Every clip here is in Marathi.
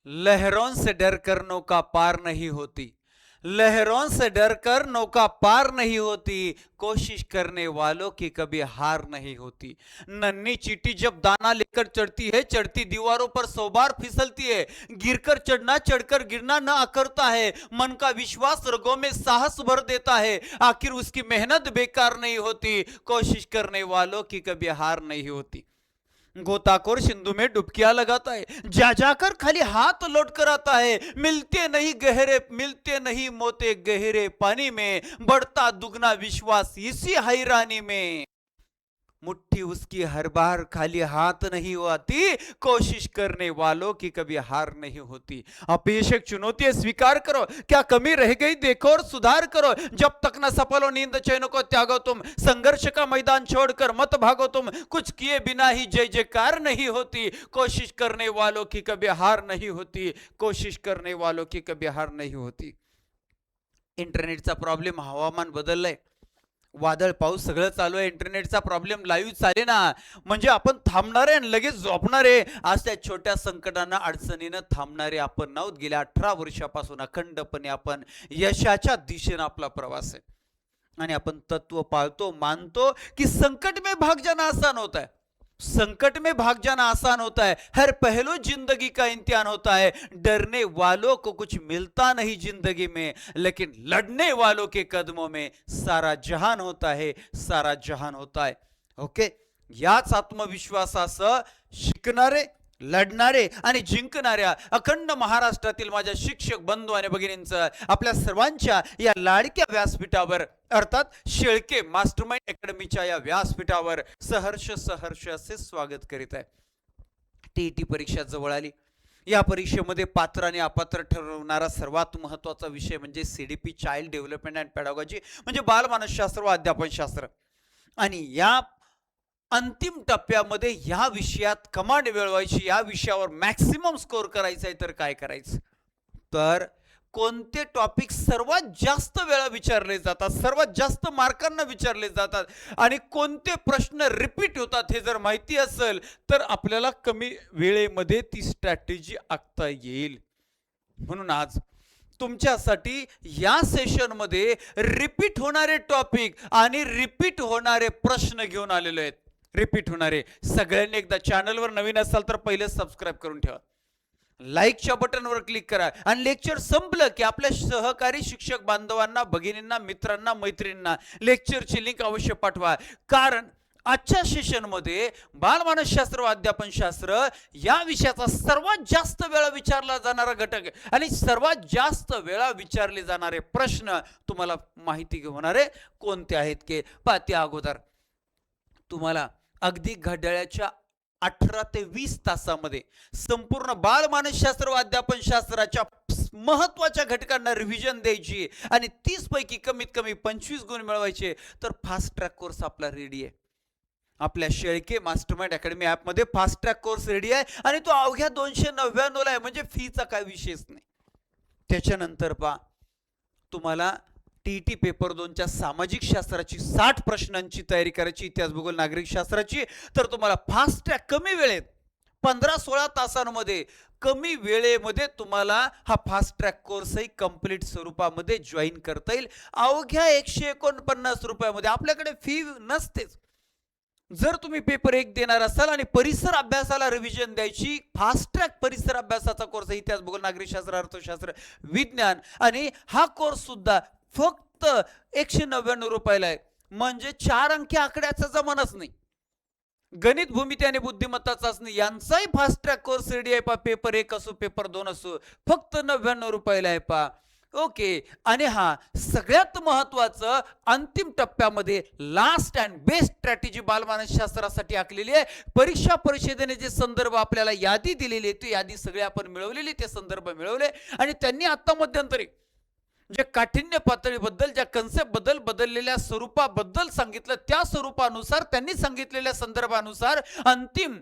लहरों से डरकर नौका पार नहीं होती, लहरों से डरकर नौका पार नहीं होती, कोशिश करने वालों की कभी हार नहीं होती। नन्ही चींटी जब दाना लेकर चढ़ती है, चढ़ती दीवारों पर 100 बार फिसलती है, गिरकर चढ़ना चढ़कर गिरना न अकरता है, मन का विश्वास रगों में साहस भर देता है, आखिर उसकी मेहनत बेकार नहीं होती, कोशिश करने वालों की कभी हार नहीं होती। गोताखोर सिंधु में डुबकियां लगाता है, जा जाकर खाली हाथ लौट कर आता है, मिलते नहीं मोते गहरे पानी में, बढ़ता दुगना विश्वास इसी हैरानी में। मुट्ठी उसकी हर बार खाली हाथ नहीं आती, कोशिश करने वालों की कभी हार नहीं होती। अपयश एक चुनौती है, स्वीकार करो, क्या कमी रह गई देखो और सुधार करो, जब तक न सफल हो नींद चैन को त्यागो तुम, संघर्ष का मैदान छोड़कर मत भागो तुम, कुछ किए बिना ही जय जयकार नहीं होती, कोशिश करने वालों की कभी हार नहीं होती, कोशिश करने वालों की कभी हार नहीं होती। इंटरनेटचा प्रॉब्लेम, हवामान बदललंय, वादळ पाऊस सगळं चालू आहे, इंटरनेटचा प्रॉब्लेम लाईव्ह चाले ना, म्हणजे आपण थांबणार आहे आणि लगेच झोपणार आहे, आज त्या छोट्या संकटांना अडचणीनं थांबणारे आपण नव्हत। गेल्या 18 वर्षापासून अखंडपणे आपण यशाच्या दिशेने आपला प्रवास आहे आणि आपण तत्व पाळतो, मानतो की संकट में भाग जाना आसान होता है, संकट में भाग जाना आसान होता है, हर पहलू जिंदगी का इम्तिहान होता है, डरने वालों को कुछ मिलता नहीं जिंदगी में, लेकिन लड़ने वालों के कदमों में सारा जहान होता है, सारा जहान होता है। ओके, याच आत्मविश्वासासह शिकणारे, लढणारे आणि जिंकणाऱ्या अखंड महाराष्ट्रातील माझ्या शिक्षक बंधू आणि भगिनींचं आपल्या सर्वांच्या या लाडक्या व्यासपीठावर अर्थात शेळके मास्टरमाइंड अकॅडमीच्या या व्यासपीठावर सहर्ष असे स्वागत करीत आहे। टीईटी परीक्षा जवळ आली, या परीक्षेमध्ये पात्र आणि अपात्र ठरवणारा सर्वात महत्त्वाचा विषय म्हणजे CDP, child development and pedagogy, म्हणजे बालमानसशास्त्र व अध्यापनशास्त्र। आणि या अंतिम टप्प्यामध्ये ह्या विषयात कमांड मिळवायची, या विषयावर मॅक्सिमम स्कोर करायचा आहे, तर काय करायचं, तर कोणते टॉपिक सर्वात जास्त वेळा विचारले जातात, सर्वात जास्त मार्कांना विचारले जातात आणि कोणते प्रश्न रिपीट होतात हे जर माहिती असेल तर आपल्याला कमी वेळेमध्ये ती स्ट्रॅटेजी आखता येईल। म्हणून आज तुमच्यासाठी या सेशनमध्ये रिपीट होणारे टॉपिक आणि रिपीट होणारे प्रश्न घेऊन आलेले आहेत। रिपीट होणारे, सगळ्यांनी एकदा चॅनलवर नवीन असाल तर पहिले सबस्क्राइब करून ठेवा, लाईकच्या बटनवर क्लिक करा आणि लेक्चर संपलं की आपल्या सहकारी शिक्षक बांधवांना, भगिनींना, मित्रांना, मैत्रिणींना लेक्चरची लिंक अवश्य पाठवा, कारण आजच्या सेशनमध्ये बालमानसशास्त्र व अध्यापनशास्त्र या विषयाचा सर्वात जास्त वेळा विचारला जाणारा घटक आणि सर्वात जास्त वेळा विचारले जाणारे प्रश्न तुम्हाला माहिती होणारे कोणते आहेत की त्या अगोदर तुम्हाला अगदी घड्याळाच्या 18 ते 20 तासामध्ये संपूर्ण बालमानसशास्त्र व अध्यापनशास्त्राच्या महत्त्वाच्या घटकांना रिव्हिजन द्यायची आणि 30 पैकी कमीत कमी 25 गुण मिळवायचे, तर फास्ट ट्रॅक कोर्स आपला रेडी आहे। आपल्या शेळके मास्टरमाइंड अकॅडमी ॲपमध्ये फास्ट ट्रॅक कोर्स रेडी आहे आणि तो अवघ्या 299 ला आहे, म्हणजे फीचा काय विषयच नाही। त्याच्यानंतर तुम्हाला टीईटी पेपर 2 च्या सामाजिक शास्त्राची 60 प्रश्नांची तयारी करायची, इतिहास, भूगोल, नागरिक शास्त्राची, तर तुम्हाला फास्ट ट्रॅक कमी वेळेत 15-16 तासांमध्ये कमी वेळेमध्ये तुम्हाला हा फास्ट ट्रॅक कोर्सही कंप्लीट स्वरूपामध्ये जॉईन करता येईल अवघ्या 149 रुपयामध्ये। आपल्याकडे फी नसतेच। जर तुम्ही पेपर 1 देणार असाल आणि परिसर अभ्यासाला रिव्हिजन द्यायची, फास्ट ट्रॅक परिसर अभ्यासाचा कोर्स, इतिहास, भूगोल, नागरिक शास्त्र, अर्थशास्त्र, विज्ञान, आणि हा कोर्स सुद्धा फक्त 199 रुपयाला आहे, म्हणजे 4 अंकी आकड्याचा जमानाच नाही। गणित, भूमिती आणि बुद्धिमत्ता चाचणी यांचाही फास्ट ट्रॅक कोर्स रेडी आहे पेपर 1 असो पेपर 2 असो, फक्त 99 रुपयाला आहे ओके, आणि हा सगळ्यात महत्वाचं अंतिम टप्प्यामध्ये लास्ट अँड बेस्ट स्ट्रॅटेजी बालमानसशास्त्रासाठी आखलेली आहे। परीक्षा परिषदेने जे संदर्भ आपल्याला यादी दिलेली आहे, ती यादी सगळे आपण मिळवलेली, ते संदर्भ मिळवले आणि त्यांनी आता मध्यंतरी जे काठिण्य पातळीबद्दल, ज्या कन्सेप्ट बद्दल, बदललेल्या स्वरूपाबद्दल सांगितलं, त्या स्वरूपानुसार त्यांनी सांगितलेल्या संदर्भानुसार अंतिम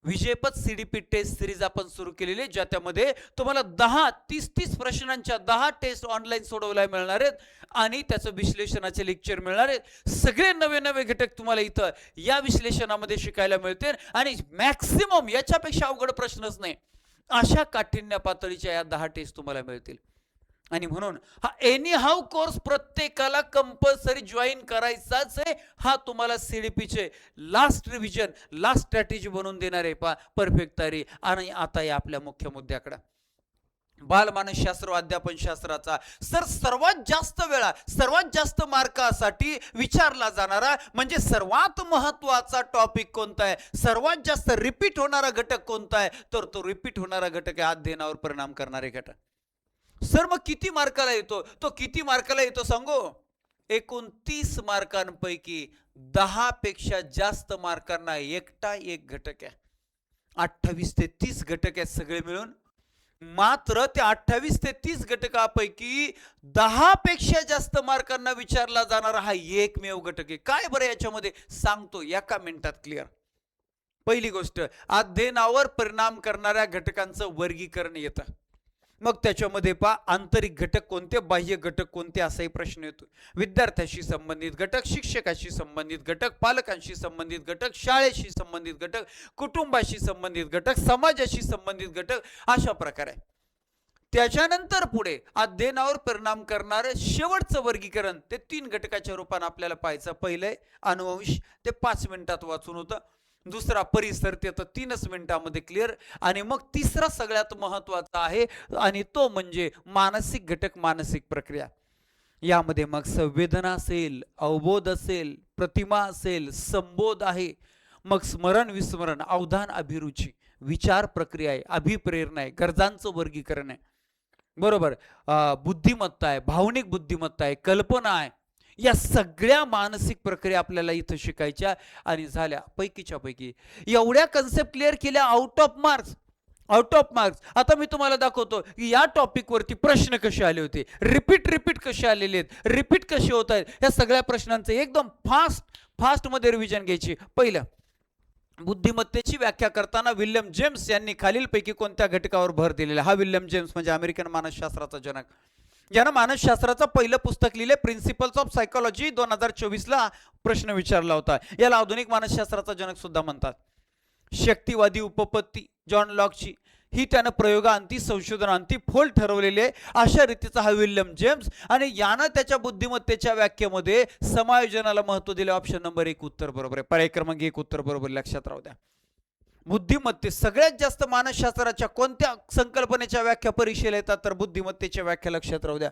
विजयपथ सीडीपी टेस्ट सिरीज आपण सुरू केलेली, ज्यामध्ये तुम्हाला 30 प्रश्नांच्या 10 टेस्ट ऑनलाईन सोडवल्या मिळणार आहेत आणि त्याचं विश्लेषणाचे लेक्चर मिळणार आहेत। सगळे नवे घटक तुम्हाला इथं या विश्लेषणामध्ये शिकायला मिळतील आणि मॅक्सिमम याच्यापेक्षा अवघड प्रश्नच नाही। अशा काठिण्य पातळीच्या या 10 टेस्ट तुम्हाला मिळतील. आणि म्हणून हा एनी हाऊ कोर्स प्रत्येकाला कंपल्सरी जॉईन करायचाच आहे. हा तुम्हाला सीडीपीचे लास्ट रिव्हिजन, लास्ट स्ट्रॅटेजी बनवून देणार आहे परफेक्ट तयारी. आणि आता या आपल्या मुख्य मुद्द्याकडे, बालमानसशास्त्र व अध्यापन शास्त्राचा सर सर्वात जास्त वेळा, सर्वात जास्त मार्कासाठी विचारला जाणारा म्हणजे सर्वात महत्वाचा टॉपिक कोणता आहे, सर्वात जास्त रिपीट होणारा घटक कोणता आहे, तर तो रिपीट होणारा घटक आहे अध्ययनावर परिणाम करणारे घटक. सर मग किती मार्काला येतो, तो किती मार्काला येतो सांगू? 29 मार्कांपैकी 10 पेक्षा जास्त मार्कांना एकटा एक घटक आहे. 28 ते 30 घटक आहेत सगळे मिळून. मात्र त्या 28 ते 30 घटकापैकी 10 पेक्षा जास्त मार्कांना विचारला जाणारा हा एकमेव घटक आहे. काय बरं याच्यामध्ये सांगतो एका मिनिटात क्लिअर. पहिली गोष्ट, अध्ययनावर परिणाम करणाऱ्या घटकांचं वर्गीकरण येतं. मग त्याच्यामध्ये आंतरिक घटक कोणते, बाह्य घटक कोणते, असाही प्रश्न येतो. विद्यार्थ्याशी संबंधित घटक, शिक्षकाशी संबंधित घटक, पालकांशी संबंधित घटक, शाळेशी संबंधित घटक, कुटुंबाशी संबंधित घटक, समाजाशी संबंधित घटक, अशा प्रकारे. त्याच्यानंतर पुढे अध्ययनावर परिणाम करणारे शेवटचं वर्गीकरण ते 3 घटकाच्या रूपाने आपल्याला पाहायचं. पहिले अनुवंश, ते 5 मिनिटात वाचून होतं. दुसरा परिसर, ते तर 3च मिनिटांमध्ये क्लिअर. आणि मग तिसरा सगळ्यात महत्वाचा आहे आणि तो म्हणजे मानसिक घटक, मानसिक प्रक्रिया. यामध्ये मग संवेदना असेल, अवबोध असेल, प्रतिमा असेल, संबोध आहे, मग स्मरण विस्मरण, अवधान, अभिरुची, विचार प्रक्रिया आहे, अभिप्रेरणा आहे, गरजांचं वर्गीकरण आहे, बरोबर, बुद्धिमत्ता आहे, भावनिक बुद्धिमत्ता आहे, कल्पना आहे. या सगळ्या मानसिक प्रक्रिया आपल्याला इथं शिकायच्या. आणि झाल्या पैकीच्या पैकी एवढ्या कन्सेप्ट क्लिअर केल्या out of marks, out of marks. आता मी तुम्हाला दाखवतो की या टॉपिक वरती प्रश्न कसे आले होते, रिपीट कसे आलेले आहेत, रिपीट कसे होत आहेत. या सगळ्या प्रश्नांचं एकदम फास्ट मध्ये रिव्हिजन घ्यायची. पहिलं, बुद्धिमत्तेची व्याख्या करताना विल्यम जेम्स यांनी खालीलपैकी कोणत्या घटकावर भर दिलेला? हा विल्यम जेम्स म्हणजे अमेरिकन मानसशास्त्राचा जनक, ज्यानं मानसशास्त्राचं पहिलं पुस्तक लिहिले, प्रिन्सिपल्स ऑफ सायकोलॉजी, 2024ला प्रश्न विचारला होता. याला आधुनिक मानसशास्त्राचा जनक सुद्धा म्हणतात. शक्तिवादी उपपत्ती जॉन लॉकची, ही त्यानं प्रयोगांती, संशोधनांती फोल ठरवलेली आहे. अशा रीतीचा हा विल्यम जेम्स. आणि यानं त्याच्या बुद्धिमत्तेच्या व्याख्येमध्ये समायोजनाला महत्व दिले. ऑप्शन नंबर 1 उत्तर बरोबर आहे. पर्याय क्रमांक 1 उत्तर बरोबर, लक्षात राहू द्या. बुद्धिमत्ते सगळ्यात जास्त मानसशास्त्राच्या कोणत्या संकल्पनेच्या व्याख्या परीक्षेला येतात, तर बुद्धिमत्तेच्या व्याख्या, लक्षात राहू द्या.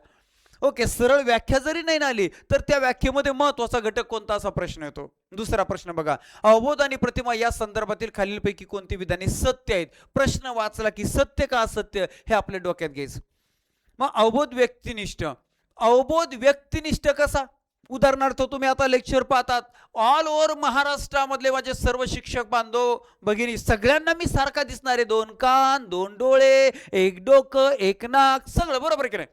ओके, सरळ व्याख्या जरी नाही आली तर त्या व्याख्येमध्ये महत्वाचा घटक कोणता, असा प्रश्न येतो. दुसरा प्रश्न बघा, अवबोध आणि प्रतिमा या संदर्भातील खालीलपैकी कोणती विधाने सत्य आहेत? प्रश्न वाचला की सत्य का असत्य हे आपल्या डोक्यात घ्यायचं. मग अवबोध व्यक्तिनिष्ठ, अवबोध व्यक्तिनिष्ठ कसा? उदाहरणार्थ तुम्ही आता लेक्चर पाहतात, ऑल ओव्हर महाराष्ट्रामधले माझे सर्व शिक्षक बांधव भगिनी सगळ्यांना मी सारखा दिसणारे, 2 कान, 2 डोळे, 1 डोकं, 1 नाक, सगळं बरोबर की नाही?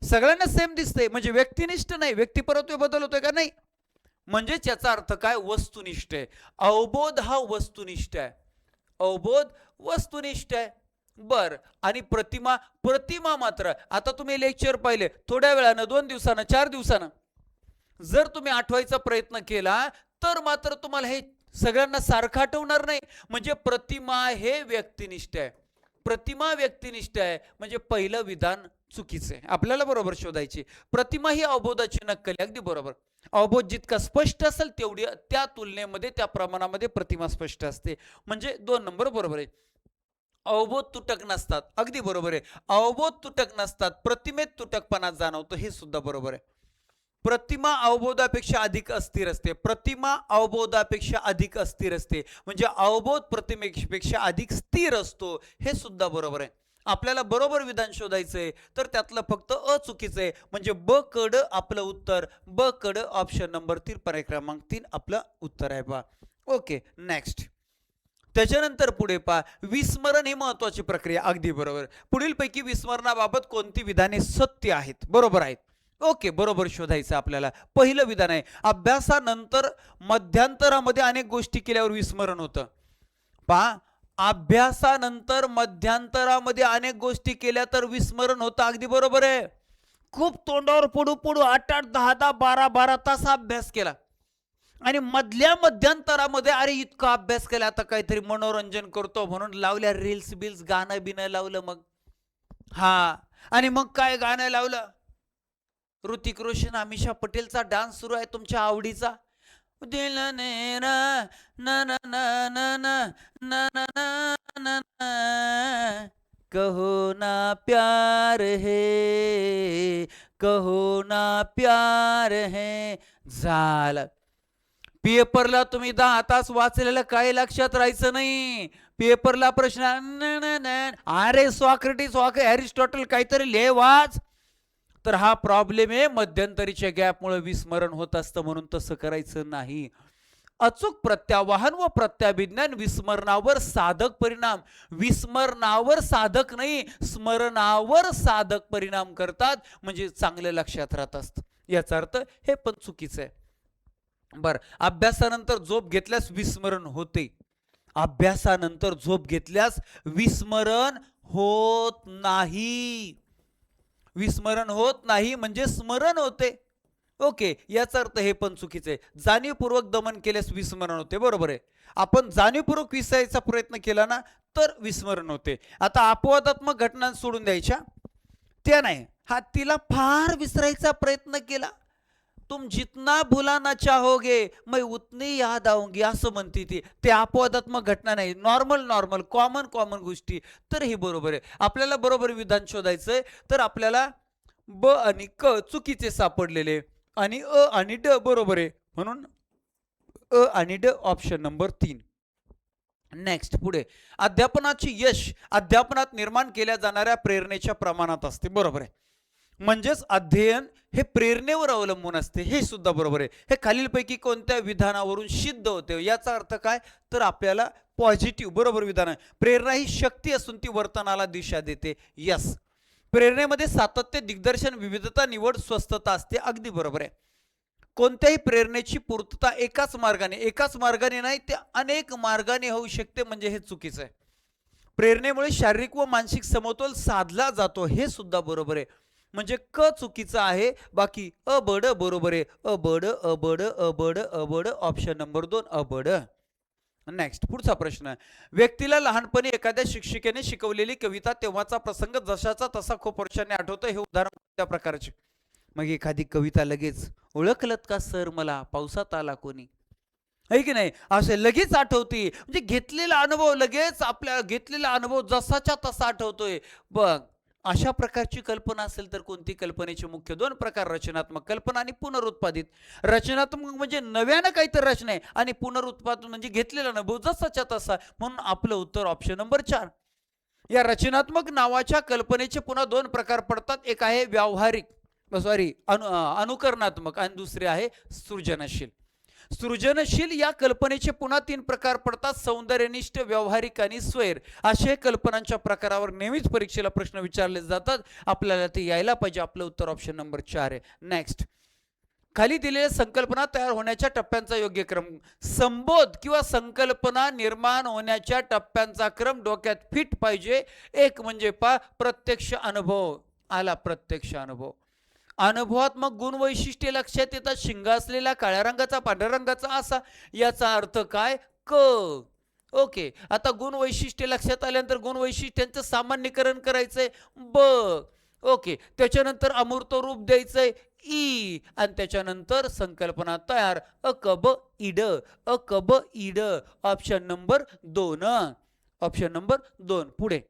सगळ्यांना सेम दिसते, म्हणजे व्यक्तिनिष्ठ नाही. व्यक्तिपरत्वे बदल होतोय का? नाही. म्हणजे याचा अर्थ काय? वस्तुनिष्ठ आहे. अवबोध हा वस्तुनिष्ठ आहे, अवबोध वस्तुनिष्ठ आहे. बर, आणि प्रतिमा, प्रतिमा मात्र आता तुम्ही लेक्चर पाहिले थोड्या वेळानं, 2 दिवसानं, 4 दिवसानं जर तुम्ही आठवायचा प्रयत्न केला तर मात्र तुम्हाला हे सगळ्यांना सारखं आठवणार नाही. म्हणजे प्रतिमा हे व्यक्तिनिष्ठ आहे, प्रतिमा व्यक्तिनिष्ठ आहे. म्हणजे पहिलं विधान चुकीचं आहे, आपल्याला बरोबर शोधायची. प्रतिमा ही अवबोधाची नक्कल, अगदी बरोबर. अवबोध जितका स्पष्ट असेल तेवढी त्या तुलनेमध्ये, त्या प्रमाणामध्ये प्रतिमा स्पष्ट असते. म्हणजे 2 नंबर बरोबर आहे. अवबोध तुटक नसतात, अगदी बरोबर आहे. अवबोध तुटक नसतात, प्रतिमेत तुटकपणा जाणवतो, हे सुद्धा बरोबर आहे. प्रतिमा अवबोधापेक्षा अधिक अस्थिर असते, प्रतिमा अवबोधापेक्षा अधिक अस्थिर असते. म्हणजे अवबोध प्रतिमेपेक्षा अधिक स्थिर असतो, हे सुद्धा बरोबर आहे. आपल्याला बरोबर विधान शोधायचंय तर त्यातलं फक्त अ चुकीचं आहे. म्हणजे ब कड आपलं उत्तर, ब कड ऑप्शन नंबर 3 पर्याय क्रमांक 3 आपलं उत्तर आहे पहा. Okay, next. त्याच्यानंतर पुढे पहा, विस्मरण ही महत्वाची प्रक्रिया, अगदी बरोबर. पुढीलपैकी विस्मरणाबाबत कोणती विधाने सत्य आहेत? बरोबर आहेत. ओके, बरोबर शोधायचं आपल्याला. पहिलं विधान आहे, अभ्यासानंतर मध्यांतरामध्ये अनेक गोष्टी केल्यावर विस्मरण होतं. पहा, अभ्यासानंतर मध्यांतरामध्ये अनेक गोष्टी केल्या तर विस्मरण होतं, अगदी बरोबर आहे. खूप तोंडावर पडू 8-8, 10-10, 12-12 तास अभ्यास केला, आणि मधल्या मध्यंतरामध्ये अरे इतका अभ्यास केला आता काहीतरी मनोरंजन करतो म्हणून लावल्या रील्स बिल्स गाणं बिणं लावलं मग. हा आणि मग काय गाणं लावलं, ऋतिक रोशन अमिषा पटेलचा डान्स सुरू आहे तुमच्या आवडीचा. दिल ने ना ना ना ना ना ना ना ना ना ना ना, कहो ना प्यार है, कहो ना प्यार है. झालं. पेपरला तुम्ही 10 तास वाचलेलं काही लक्षात राहायचं नाही. पेपरला प्रश्न अरे सॉक्रेटिस अरिस्टॉटल काहीतरी लिहे वाच. तर हा प्रॉब्लेम आहे, मध्यंतरीच्या गॅपमुळे विस्मरण होत असतं, म्हणून तसं करायचं नाही. अचूक प्रत्यावाहन व प्रत्याभिज्ञान विस्मरणावर साधक परिणाम, विस्मरणावर साधक नाही स्मरणावर साधक परिणाम करतात, म्हणजे चांगलं लक्षात राहत असतं. याचा अर्थ हे पण चुकीचं आहे. बर, अभ्यासानंतर झोप घेतल्यास विस्मरण होते. अभ्यासानंतर झोप घेतल्यास विस्मरण होत नाही. विस्मरण होत नाही म्हणजे स्मरण होते. ओके, याचा अर्थ हे पण चुकीचं आहे. जाणीवपूर्वक दमन केल्यास विस्मरण होते, बरोबर आहे. आपण जाणीवपूर्वक विसरायचा प्रयत्न केला ना तर विस्मरण होते. आता अपवादात्मक घटना सोडून द्यायच्या, त्या नाही. हा तिला फार विसरायचा प्रयत्न केला, तुम जितना भुलाना चाहोगे मैं उतनी याद आऊंगी असं म्हणते ती. ते अपवादात्मक घटना नाही, नॉर्मल नॉर्मल कॉमन कॉमन गोष्टी. तर ही बरोबर आहे. आपल्याला बरोबर विधान शोधायचंय, तर आपल्याला ब आणि क चुकीचे सापडलेले आणि अ आणि ड बरोबर आहे, म्हणून अ आणि ड ऑप्शन नंबर 3. नेक्स्ट पुढे, अध्यापनाची यश अध्यापनात निर्माण केल्या जाणाऱ्या प्रेरणेच्या प्रमाणात असते, बरोबर आहे. म्हणजेच अध्ययन हे प्रेरणेवर अवलंबून असते, हे सुद्धा बरोबर आहे. हे खालीलपैकी कोणत्या विधानावरून सिद्ध होते, याचा अर्थ काय, तर आपल्याला पॉझिटिव्ह बरोबर विधान आहे. प्रेरणा ही शक्ती असून ती वर्तनाला दिशा देते. यस, प्रेरणेमध्ये सातत्य, दिग्दर्शन, विविधता, निवड, स्वस्थता असते. अगदी बरोबर आहे. कोणत्याही प्रेरणेची पूर्तता एकाच मार्गाने नाही, ते अनेक मार्गाने होऊ शकते, म्हणजे हे चुकीचं आहे. प्रेरणेमुळे शारीरिक व मानसिक समतोल साधला जातो, हे सुद्धा बरोबर आहे. म्हणजे क चुकीचं आहे, बाकी अबड बरोबर आहे. अबड अबड अबड अबड ऑप्शन नंबर 2 अबड. नेक्स्ट पुढचा प्रश्न, व्यक्तीला लहानपणी एखाद्या शिक्षिकेने शिकवलेली कविता तेव्हाचा प्रसंग जशाचा तसा खूप वर्षांनी आठवतो, हे उदाहरण त्या प्रकारचे. मग एखादी कविता लगेच ओळखलत का सर मला पावसात आला कोणी, आहे की नाही, असे लगेच आठवते. म्हणजे घेतलेला अनुभव लगेच आपल्या घेतलेला अनुभव जसाच्या तसा आठवतोय. बघ, अशा प्रकारची कल्पना असेल तर कोणती, कल्पनेचे मुख्य 2 प्रकार, रचनात्मक कल्पना आणि पुनरुत्पादित. रचनात्मक म्हणजे नव्यानं काहीतरी रचना आहे, आणि पुनरुत्पादन म्हणजे घेतलेला अनुभव जसाच्या तसा, म्हणून आपलं उत्तर ऑप्शन नंबर 4. या रचनात्मक नावाच्या कल्पनेचे पुन्हा 2 प्रकार पडतात, एक आहे व्यावहारिक अनुकरणात्मक आणि दुसरे आहे सृजनशील. सृजनशील या कल्पनेचे पुन्हा 3 प्रकार पडतात, सौंदर्यनिष्ठ, व्यावहारिक आणि स्वैर. असे कल्पनांच्या प्रकारावर नेहमीच परीक्षेला प्रश्न विचारले जातात, आपल्याला ते यायला पाहिजे. आपलं उत्तर ऑप्शन नंबर 4 आहे. नेक्स्ट, खाली दिलेल्या संकल्पना तयार होण्याच्या टप्प्यांचा योग्य क्रम. संबोध किंवा संकल्पना निर्माण होण्याच्या टप्प्यांचा क्रम डोक्यात फिट पाहिजे. एक म्हणजे प्रत्यक्ष अनुभव आला, प्रत्यक्ष अनुभव. अनुभवात्मक गुण वैशिष्ट्ये लक्षात येतात, शिंग असलेला, काळ्या रंगाचा, पांढऱ्या रंगाचा असा. याचा अर्थ काय, क. ओके, आता गुण वैशिष्ट्ये लक्षात आल्यानंतर गुण वैशिष्ट्यांचं सामान्यीकरण करायचंय, ब. ओके, त्याच्यानंतर अमूर्त रूप द्यायचंय, ई. आणि त्याच्यानंतर संकल्पना तयार, अकब इड, अकब इड ऑप्शन नंबर 2. Option number 2. पुढे,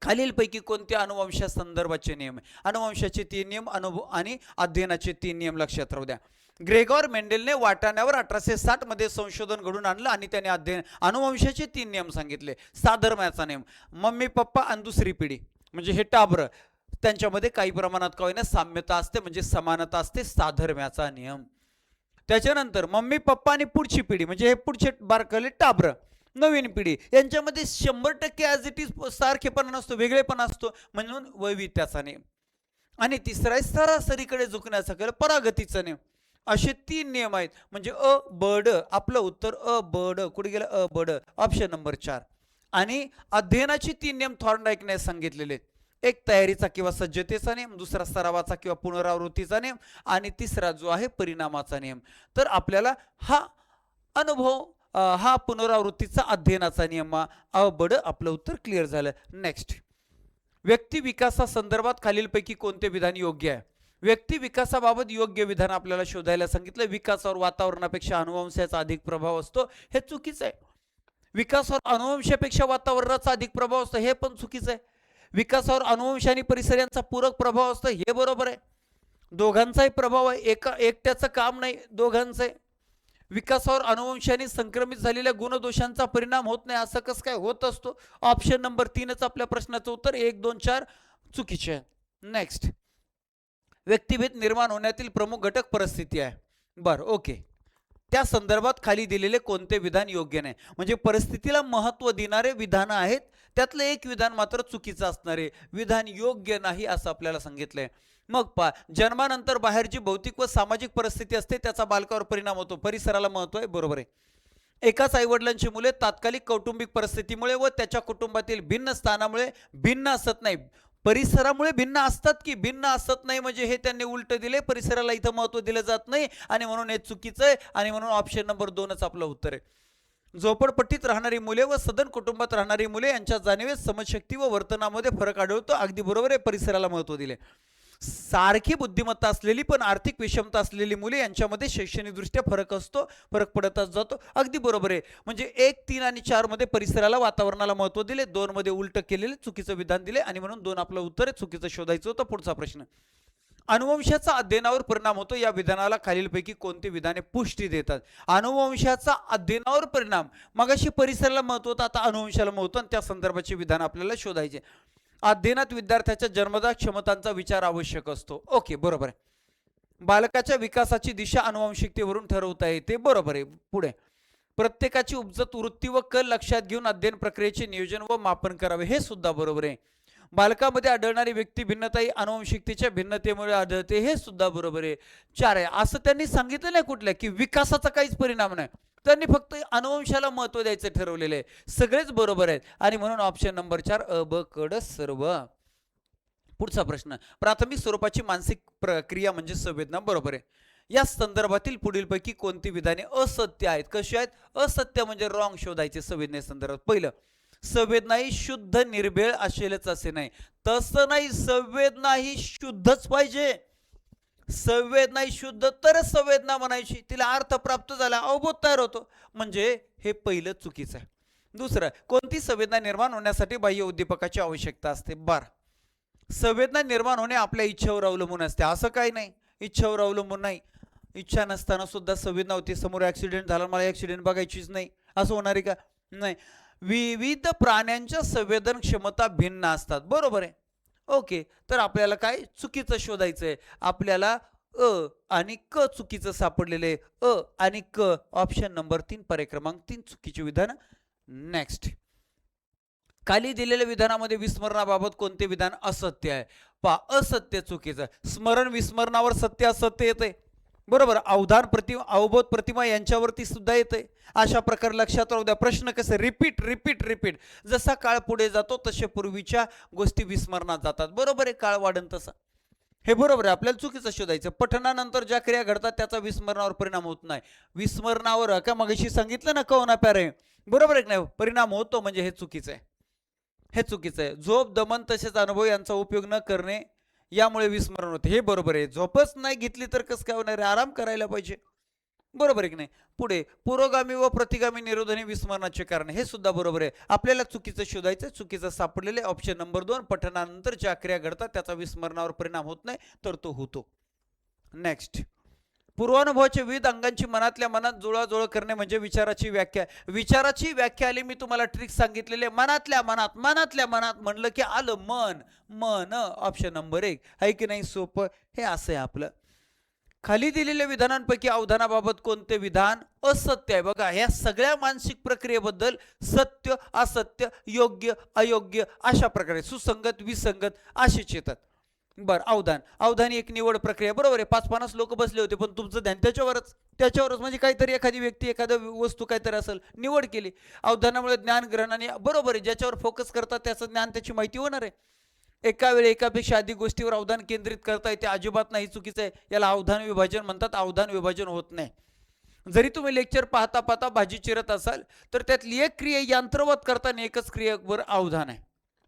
खालीलपैकी कोणते अनुवंशा संदर्भाचे नियम आहे. अनुवंशाचे 3 नियम, अनुभव आणि अध्ययनाचे 3 नियम लक्षात राहू द्या. ग्रेगॉर मेंडेलने वाटाण्यावर 1860 मध्ये संशोधन घडून आणलं आणि त्याने अध्ययन अनुवंशाचे 3 नियम सांगितले. साधर्म्याचा नियम, मम्मी पप्पा आणि दुसरी पिढी म्हणजे हे टाबर, त्यांच्यामध्ये काही प्रमाणात का होईना साम्यता असते, म्हणजे समानता असते, साधर्म्याचा नियम. त्याच्यानंतर मम्मी पप्पा आणि पुढची पिढी म्हणजे हे पुढचे बारकले टाबर, नवीन पिढी, यांच्यामध्ये 100% ॲज इट इज सारखेपणा नसतो, वेगळेपणा असतो, म्हणून वैविध्याचा नियम. आणि तिसरा आहे सरासरीकडे झुकण्याचा कल, परागतीचा नियम. असे 3 नियम आहेत, म्हणजे अ ब ड. आपलं उत्तर अ ब ड. कुठे गेलं, अ ब ड ऑप्शन नंबर 4. आणि अध्ययनाचे 3 नियम थॉर्नडाईकने सांगितलेले. एक तयारीचा किंवा सज्जतेचा नियम, दुसरा सरावाचा किंवा पुनरावृत्तीचा नियम आणि तिसरा जो आहे परिणामाचा नियम. तर आपल्याला हा अनुभव हा पुनरावृत्तीचा अध्ययनाचा नियम बड आपलं उत्तर क्लिअर झालं. नेक्स्ट, व्यक्ती विकासासंदर्भात खालीलपैकी कोणते विधान योग्य आहे? व्यक्ती विकासाबाबत योग्य विधान आपल्याला शोधायला सांगितलं. विकासावर वातावरणापेक्षा अनुवंशाचा अधिक प्रभाव असतो, हे चुकीचं आहे. विकासावर अनुवंशापेक्षा वातावरणाचा अधिक प्रभाव असतो, हे पण चुकीचं आहे. विकासावर अनुवंश आणि परिसर यांचा पूरक प्रभाव असतो, हे बरोबर आहे. दोघांचाही प्रभाव आहे, एकट्याचं काम नाही, दोघांचं आहे. विकासावर अनुवंशाने संक्रमित झालेल्या गुणदोषांचा परिणाम होत नाही, असं कसं काय होत असतो? ऑप्शन नंबर 3च आपल्या प्रश्नाचं उत्तर 1, 2, 4 चुकीचे आहे. नेक्स्ट, व्यक्तिभेद निर्माण होण्यातील प्रमुख घटक परिस्थिती आहे. बरं, ओके. त्या संदर्भात खाली दिलेले कोणते विधान योग्य नाही? म्हणजे परिस्थितीला महत्त्व देणारे विधान आहेत, त्यातलं एक विधान मात्र चुकीचं असणारे विधान योग्य नाही असं आपल्याला सांगितलंय. मग पहा, जन्मानंतर बाहेर जी भौतिक व सामाजिक परिस्थिती असते त्याचा बालकावर परिणाम होतो, परिसराला महत्व आहे, बरोबर आहे. एकाच आईवडिलांची मुले तात्कालिक कौटुंबिक परिस्थितीमुळे व त्याच्या कुटुंबातील भिन्न स्थानामुळे भिन्न असत नाही, परिसरामुळे भिन्न असतात की भिन्न असत नाही, म्हणजे हे त्यांनी उलट दिले, परिसराला इथं महत्व दिलं जात नाही आणि म्हणून हे चुकीचं आहे आणि म्हणून ऑप्शन नंबर 2च आपलं उत्तर आहे. झोपडपट्टीत राहणारी मुले व सदन कुटुंबात राहणारी मुले यांच्या जाणीवेत, समजशक्ती व वर्तनामध्ये फरक आढळतो, अगदी बरोबर आहे, परिसराला महत्व दिले. सारखी बुद्धिमत्ता असलेली पण आर्थिक विषमता असलेली मुले यांच्यामध्ये शैक्षणिकदृष्ट्या फरक असतो, फरक पडतच जातो, अगदी बरोबर आहे. म्हणजे 1, 3 आणि 4 मध्ये परिसराला वातावरणाला महत्व दिले, 2 मध्ये उलट केलेले चुकीचं विधान दिले आणि म्हणून 2 आपलं उत्तर आहे, चुकीचं शोधायचं होतं. पुढचा प्रश्न, अनुवंशाचा अध्ययनावर परिणाम होतो या विधानाला खालीलपैकी कोणती विधाने पुष्टी देतात? अनुवंशाचा अध्ययनावर परिणाम, मगाशी परिसराला महत्व होतं, आता अनुवंशाला महत्व, आणि त्या संदर्भाचे विधान आपल्याला शोधायचे. अध्ययनात विद्यार्थ्याच्या जन्मजात क्षमतांचा विचार आवश्यक असतो, ओके, बरोबर आहे. बालकाच्या विकासाची दिशा अनुवंशिकतेवरून ठरवता येते, बरोबर आहे. पुढे, प्रत्येकाची उपजत वृत्ती व कल लक्षात घेऊन अध्ययन प्रक्रियेचे नियोजन व मापन करावे, हे सुद्धा बरोबर आहे. बालकामध्ये आढळणारी व्यक्ती भिन्नता ही अनुवंशिकतेच्या भिन्नतेमुळे आढळते, हे सुद्धा बरोबर आहे. 4 आहे. असं त्यांनी सांगितलं नाही कुठल्या की विकासाचा काहीच परिणाम नाही, त्यांनी फक्त अनुवंशाला महत्व द्यायचं ठरवलेलं आहे. सगळेच बरोबर आहेत आणि म्हणून ऑप्शन नंबर 4 अ ब क ड सर्व. पुढचा प्रश्न, प्राथमिक स्वरूपाची मानसिक प्रक्रिया म्हणजे संवेदना, बरोबर आहे. या संदर्भातील पुढीलपैकी कोणती विधाने असत्य आहेत? कशी आहेत? असत्य म्हणजे रॉंग शोधायचे संवेदनेसंदर्भात. पहिलं, संवेदना ही शुद्ध निर्भेळ असेलच असे नाही, तसं नाही, संवेदना ही शुद्धच पाहिजे. संवेदना ही शुद्ध तरच संवेदना म्हणायची, तिला अर्थ प्राप्त झाला, अवबोध तयार होतो, म्हणजे हे पहिलं चुकीचं आहे. दुसरं, कोणती संवेदना निर्माण होण्यासाठी बाह्य उद्दीपकाची आवश्यकता असते? 12, संवेदना निर्माण होणे आपल्या इच्छेवर अवलंबून असते, असं काही नाही, इच्छेवर अवलंबून नाही. इच्छा नसताना सुद्धा संवेदना होती, समोर ऍक्सिडेंट झाला, मला ऍक्सिडेंट बघायचीच नाही, असं होणार आहे का? नाही. विविध प्राण्यांच्या संवेदन क्षमता भिन्न असतात, बरोबर आहे. ओके, तर आपल्याला काय चुकीचं शोधायचं आहे? आपल्याला अ आणि क चुकीचं सापडलेलं आहे, अ आणि क, ऑप्शन नंबर 3 पर्याय क्रमांक 3 चुकीचे विधान. नेक्स्ट, खाली दिलेल्या विधानामध्ये विस्मरणाबाबत कोणते विधान असत्य आहे? पहा, असत्य चुकीचं, स्मरण विस्मरणावर सत्य असत्य येते, बरोबर. अवधान प्रतिमा, अवबोध प्रतिमा यांच्यावरती सुद्धा येते. अशा प्रकारे लक्षात राहू द्या. प्रश्न कसे, रिपीट रिपीट रिपीट, जसा काळ पुढे जातो तसे पूर्वीच्या गोष्टी विस्मरणात जातात, बरोबर आहे. काळ वाढन तसा, हे बरोबर आहे. आपल्याला चुकीचं शोधायचं. पठणानंतर ज्या क्रिया घडतात त्याचा विस्मरणावर परिणाम होत नाही. विस्मरणावर का मगाशी सांगितलं ना, कवना प्यारे, बरोबर आहे की नाही, परिणाम होतो, म्हणजे हे चुकीचं आहे, हे चुकीचं आहे. झोप, दमन तसेच अनुभव यांचा उपयोग न करणे यामुळे विस्मरण होते, हे बरोबर आहे. झोपच नाही घेतली तर कसं काय होणार आहे, आराम करायला पाहिजे, बरोबर आहे की नाही. पुढे, पुरोगामी व प्रतिगामी निरोधने विस्मरणाचे कारण, हे सुद्धा बरोबर आहे. आपल्याला चुकीचं शोधायचं, चुकीचं सापडलेले ऑप्शन नंबर 2, पठणानंतर ज्या क्रिया घडतात त्याचा विस्मरणावर परिणाम होत नाही तर तो होतो. नेक्स्ट, पूर्वानुभवाच्या विविध अंगांची मनातल्या मनात जुळवाजुळव करणे म्हणजे विचाराची व्याख्या. विचाराची व्याख्या आली, मी तुम्हाला ट्रिक सांगितलेले, मनातल्या मनात, मनातल्या मनात म्हणलं की आलं मन, मन, ऑप्शन नंबर 1 आहे की नाही. सोपं हे असं आहे आपलं. खाली दिलेल्या विधानांपैकी अवधानाबाबत कोणते विधान असत्य आहे? बघा, ह्या सगळ्या मानसिक प्रक्रियेबद्दल सत्य, असत्य, योग्य, अयोग्य अशा प्रकारे सुसंगत, विसंगत असेच येतात. बरं, अवधान, अवधान ही एक निवड प्रक्रिया, बरोबर आहे. 5-50 लोक बसले होते, पण तुमचं ध्यान त्याच्यावरच म्हणजे काहीतरी एखादी व्यक्ती, एखादी वस्तू काहीतरी असेल, निवड केली. अवधानामुळे ज्ञान ग्रहण, आणि बरोबर आहे, ज्याच्यावर फोकस करतात त्याचं ज्ञान, त्याची माहिती होणार आहे. एका वेळी एकापेक्षा अधिक गोष्टीवर अवधान केंद्रित करता येते, अजिबात नाही, चुकीचं आहे. याला अवधान विभाजन म्हणतात. अवधान विभाजन होत नाही. जरी तुम्ही लेक्चर पाहता पाहता भाजी चिरत असाल तर त्यातली एक क्रिया यंत्रवत करताना एकच क्रियेवर अवधान आहे.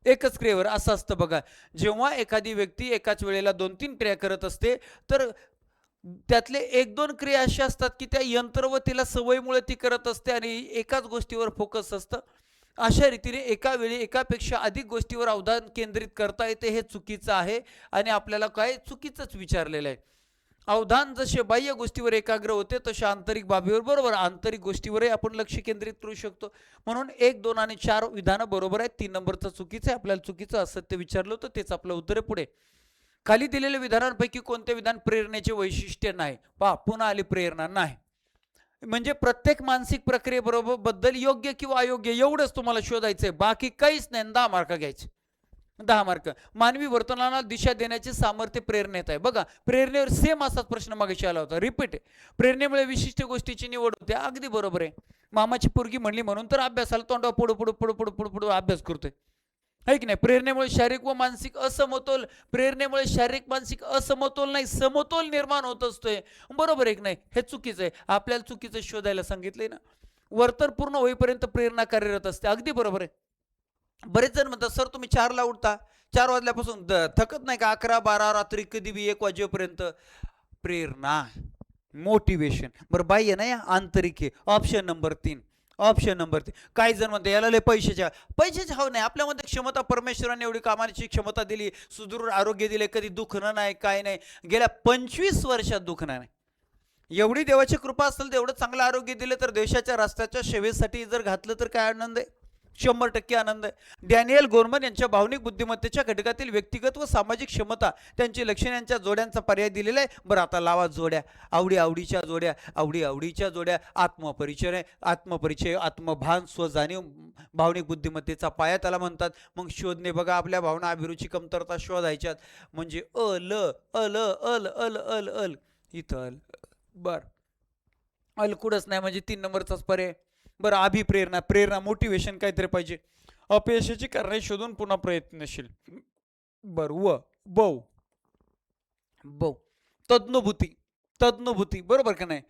एकच क्रियेवर. असं असतं बघा, जेव्हा एखादी व्यक्ती एकाच वेळेला 2-3 क्रिया करत असते तर त्यातले 1-2 क्रिया अशा असतात की त्या यंत्रवतीला सवयीमुळे ती करत असते आणि एकाच गोष्टीवर फोकस असतं. अशा रीतीने एका वेळी एकापेक्षा अधिक गोष्टीवर अवधान केंद्रित करता येते, हे चुकीचं आहे आणि आपल्याला काय चुकीचंच विचारलेलं आहे. अवधान जसे बाह्य गोष्टीवर एकाग्र होते तसे आंतरिक बाबीवर बरोबर आंतरिक गोष्टीवरही आपण लक्ष केंद्रित करू शकतो. म्हणून 1, 2 आणि 4 विधानं बरोबर आहेत. 3 नंबरचं चुकीचं आहे. आपल्याला चुकीचं असत्य विचारलं होतं, तेच आपलं उत्तर आहे. पुढे खाली दिलेल्या विधानांपैकी कोणते विधान प्रेरणेचे वैशिष्ट्य नाही? पहा, पुन्हा आली प्रेरणा नाही. म्हणजे प्रत्येक मानसिक प्रक्रियेबरोबर बद्दल योग्य किंवा अयोग्य एवढंच तुम्हाला शोधायचंय, बाकी काहीच नाही. 10 मार्क घ्यायचे. 10 मार्क. मानवी वर्तनाला दिशा देण्याचे सामर्थ्य प्रेरणेत आहे. बघा, प्रेरणेवर सेम असाच प्रश्न मागाशी आला होता, रिपीट आहे. प्रेरणेमुळे विशिष्ट गोष्टीची निवड होते. अगदी बरोबर आहे. मामाची पोरगी म्हणली म्हणून तर अभ्यासाला तोंडा पुढं पुढं पुढं पुढं पुढं पुढं अभ्यास करतोय, आहे की नाही? प्रेरणेमुळे शारीरिक व मानसिक असमतोल, प्रेरणेमुळे शारीरिक मानसिक असमतोल नाही, समतोल निर्माण होत असतोय. बरोबर आहे की नाही? हे चुकीचं आहे. आपल्याला चुकीचं शोधायला सांगितलंय ना. वर्तन पूर्ण होईपर्यंत प्रेरणा कार्यरत असते. अगदी बरोबर आहे. बरेच जण म्हणतात, सर तुम्ही 4ला उठता, 4 वाजल्यापासून थकत नाही का? 11-12 रात्री कधी बी 1 वाजेपर्यंत. प्रेरणा, मोटिवेशन बरं बाह्य नाही, आंतरिक आहे. Option number 3. Option number 3. काही जण म्हणते याला लय पैशाचे हवं नाही. आपल्यामध्ये क्षमता, परमेश्वराने एवढी कामाची क्षमता दिली, सुदृढ आरोग्य दिले, कधी दुखणं नाही, काय नाही. गेल्या 25 वर्षात दुखणं नाही. एवढी देवाची कृपा असेल तर एवढं चांगलं आरोग्य दिलं तर देशाच्या राष्ट्राच्या सेवेसाठी जर घातलं तर काय आनंद आहे. 100% आनंद आहे. डॅनियल गोरमन यांच्या भावनिक बुद्धिमत्तेच्या घटकातील व्यक्तिगत व सामाजिक क्षमता त्यांची लक्षणे यांच्या जोड्यांचा पर्याय दिलेला आहे. बरं, आता लावा जोड्या. आवडीच्या जोड्या, आवडीच्या जोड्या. आत्मपरिचय, आत्मभान, स्वजाणीव भावनिक बुद्धिमत्तेचा पाया त्याला म्हणतात. मग शोधणे बघा, आपल्या भावना, अभिरुची, कमतरता शोधायच्यात. म्हणजे अल अल अल अल अल अल इथं अल. बर, अल कुठंच नाही म्हणजे 3 नंबरचाच पर्याय. बरं, अभिप्रेरणा, प्रेरणा, मोटिवेशन काहीतरी पाहिजे. अपयशाची कारणे शोधून पुन्हा प्रयत्नशील. बर, व बौ बौ तज्ञभूती बरोबर का नाही?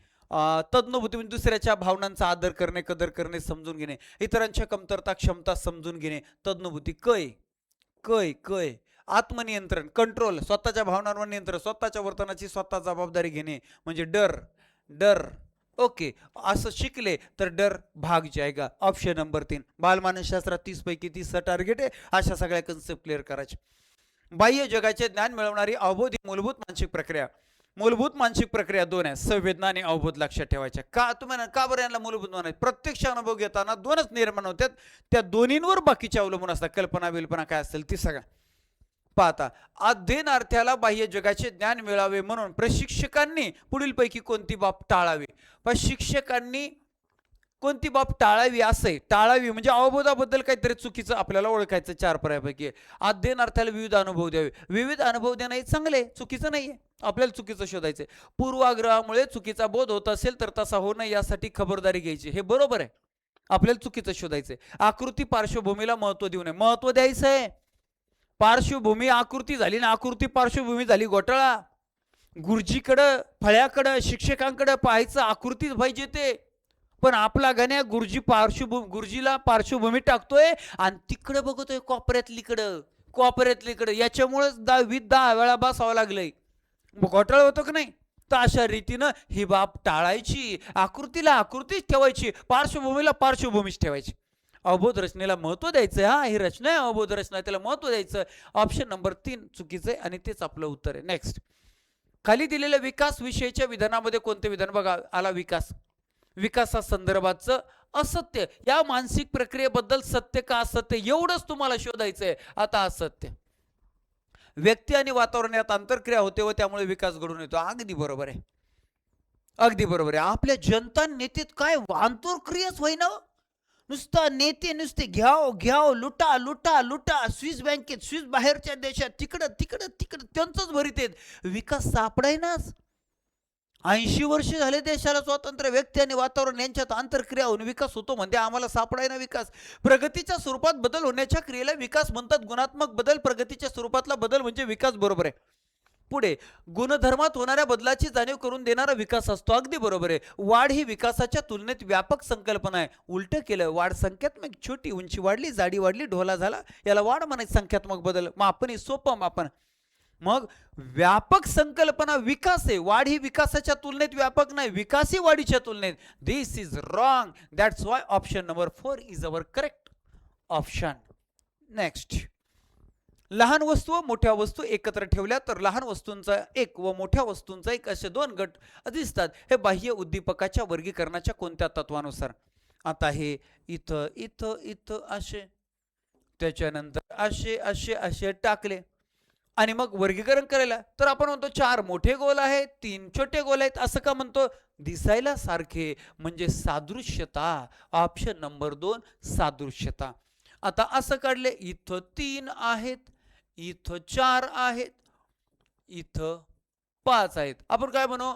तज्ञभूती म्हणजे दुसऱ्याच्या भावनांचा आदर करणे, कदर करणे, समजून घेणे, इतरांच्या कमतरता, क्षमता समजून घेणे. तज्ञभूती. कय कय कय आत्मनियंत्रण, कंट्रोल, स्वतःच्या भावनांवर नियंत्रण, स्वतःच्या वर्तनाची स्वतः जबाबदारी घेणे. म्हणजे डर. ओके, असं शिकले तर डर भाग जाएगा. Option number 3. बालमानसशास्त्रात 30 पैकी 30चं टार्गेट आहे. अशा सगळ्या कन्सेप्ट क्लिअर करायचे. बाह्य जगाचे ज्ञान मिळवणारी अवबोध ही मूलभूत मानसिक प्रक्रिया. मूलभूत मानसिक प्रक्रिया 2 आहे, संवेदना आणि अवबोध. लक्षात ठेवायच्या. का तुम्हाला का बरं यांना मूलभूत म्हणायचं? प्रत्यक्ष अनुभव घेताना 2च निर्माण होतात. त्या दोन्हींवर बाकीचे अवलंबून असतात. कल्पना बिल्पना काय असेल ती सगळं पाहता. अध्ययनार्थ्याला बाह्य जगाचे ज्ञान मिळावे म्हणून प्रशिक्षकांनी पुढीलपैकी कोणती बाब टाळावी? पण शिक्षकांनी कोणती बाब टाळावी? असं टाळावी म्हणजे अवबोधाबद्दल काहीतरी चुकीचं आपल्याला ओळखायचं. 4 पर्यायापैकी. अध्ययनार्थ्याला विविध अनुभव द्यावे. विविध अनुभव देणं हे चांगले, चुकीचं नाहीये. आपल्याला चुकीचं शोधायचंय. पूर्वाग्रहामुळे चुकीचा बोध होत असेल तर तसा होऊ नये यासाठी खबरदारी घ्यायची. हे बरोबर आहे. आपल्याला चुकीचं शोधायचंय. आकृती पार्श्वभूमीला महत्व देऊ नये. महत्व द्यायचं आहे. पार्श्वभूमी आकृती झाली ना, आकृती पार्श्वभूमी झाली घोटाळा. गुरुजीकडं, फळ्याकडं, शिक्षकांकडं पाहायचं, आकृतीच पाहिजे ते. पण आपला गण्या गुरुजीला पार्श्वभूमी टाकतोय आणि तिकडे बघतोय कॉपऱ्यातलीकडं. याच्यामुळेच 10 वेळा बसावं लागलंय. घोटाळा होतो की नाही? तर अशा रीतीनं ही बाब टाळायची. आकृतीला आकृतीच ठेवायची, पार्श्वभूमीला पार्श्वभूमीच ठेवायची. अवबोध रचनेला महत्व द्यायचं. हा, ही रचना आहे अवबोध रचना, त्याला महत्व द्यायचं. ऑप्शन नंबर 3 चुकीचं आहे आणि तेच आपलं उत्तर आहे. नेक्स्ट, खाली दिलेल्या विकास विषयीच्या विधानामध्ये कोणते विधान? बघा, आला विकासा संदर्भाचं असत्य. या मानसिक प्रक्रियेबद्दल सत्य का असत्य एवढंच तुम्हाला शोधायचंय. आता असत्य, व्यक्ती आणि वातावरण यात आंतरक्रिया होते व त्यामुळे विकास घडून येतो. अगदी बरोबर आहे. आपल्या जनता नेतेत काय आंतरक्रियाच होईना. नुसता नेते नुसते घ्याव लुटा. स्विस बँकेत, स्विस बाहेरच्या देशात, तिकडं त्यांचंच भरीत आहेत. विकास सापडायनाच. 80 वर्ष झाले देशाला स्वातंत्र्य. व्यक्ती आणि वातावरण यांच्यात आंतरक्रिया होऊन विकास होतो म्हणजे आम्हाला सापडायना विकास. प्रगतीच्या स्वरूपात बदल होण्याच्या क्रियेला विकास म्हणतात. गुणात्मक बदल प्रगतीच्या स्वरूपातला बदल म्हणजे विकास. बरोबर आहे. पुढे, गुणधर्मात होणाऱ्या बदलाची जाणीव करून देणारा विकास असतो. अगदी बरोबर आहे. वाढ ही विकासाच्या तुलनेत व्यापक संकल्पना आहे. उलट केलं, वाढ संख्यात्मक, छोटी उंची वाढली, जाडी वाढली, ढोला झाला, याला वाढ म्हणायचं. संख्यात्मक बदल मापन, सोपं मापन. मग व्यापक संकल्पना विकास आहे. वाढ ही विकासाच्या तुलनेत व्यापक नाही, विकास ही वाढीच्या तुलनेत. This is wrong. That's why option number 4 is our correct option. Next, लहान वस्तू व मोठ्या वस्तू एकत्र ठेवल्या तर लहान वस्तूंचा एक व मोठ्या वस्तूंचा एक असे दोन गट दिसतात. हे बाह्य उद्दीपकाच्या वर्गीकरणाच्या कोणत्या तत्वानुसार? आता हे इथं इथं इथं असे, त्याच्यानंतर असे असे असे टाकले आणि मग वर्गीकरण करायला तर आपण म्हणतो 4 मोठे गोल आहेत, 3 छोटे गोल आहेत. असं का म्हणतो? दिसायला सारखे म्हणजे सादृश्यता. Option number 2 सादृश्यता. आता असं काढले, इथं 3 आहेत, इथं 4 आहेत, इथं 5 आहेत. आपण काय म्हणू?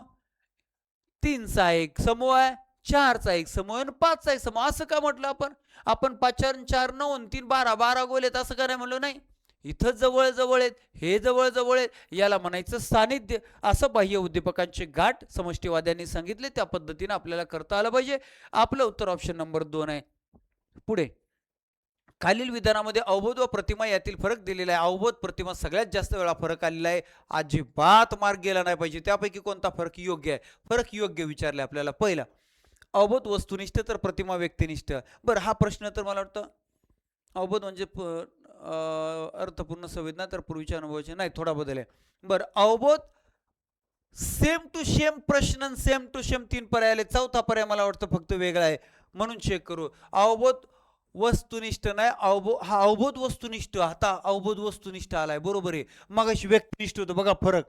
3चा एक समूह आहे, 4चा एक समूह आहे, 5चा एक समूह. असं का म्हटलं आपण? आपण 5 4 4 9 3 12 12 गोल आहेत असं का नाही म्हणलो? नाही, इथं जवळ जवळ आहेत, हे जवळ जवळ आहेत, याला म्हणायचं सानिध्य. असं बाह्य उद्दीपकांचे गाठ समष्टीवाद्यांनी सांगितले. त्या पद्धतीने आपल्याला करता आलं पाहिजे. आपलं उत्तर ऑप्शन नंबर 2 आहे. पुढे, खालील विधानामध्ये अवबोध व प्रतिमा यातील फरक दिलेला आहे. अवबोध प्रतिमा सगळ्यात जास्त वेळा फरक आलेला आहे. अजिबात मार्क गेला नाही पाहिजे. त्यापैकी कोणता फरक योग्य आहे? फरक योग्य विचारले आपल्याला. पहिला, अवबोध वस्तुनिष्ठ तर प्रतिमा व्यक्तिनिष्ठ. बरं, हा प्रश्न तर मला वाटतं अवबोध म्हणजे अर्थपूर्ण संवेदना तर पूर्वीच्या अनुभवाचे नाही, थोडा बदल आहे. बरं, अवबोध सेम टू सेम प्रश्न, सेम टू सेम 3 पर्याय आले. चौथा पर्याय मला वाटतं फक्त वेगळा आहे, म्हणून चेक करू. अवबोध वस्तुनिष्ठ नाही, हा अवबोध वस्तुनिष्ठ. आता अवबोध वस्तुनिष्ठ आलाय, बरोबर आहे. मगाशी व्यक्तिनिष्ठ होतं, बघा फरक.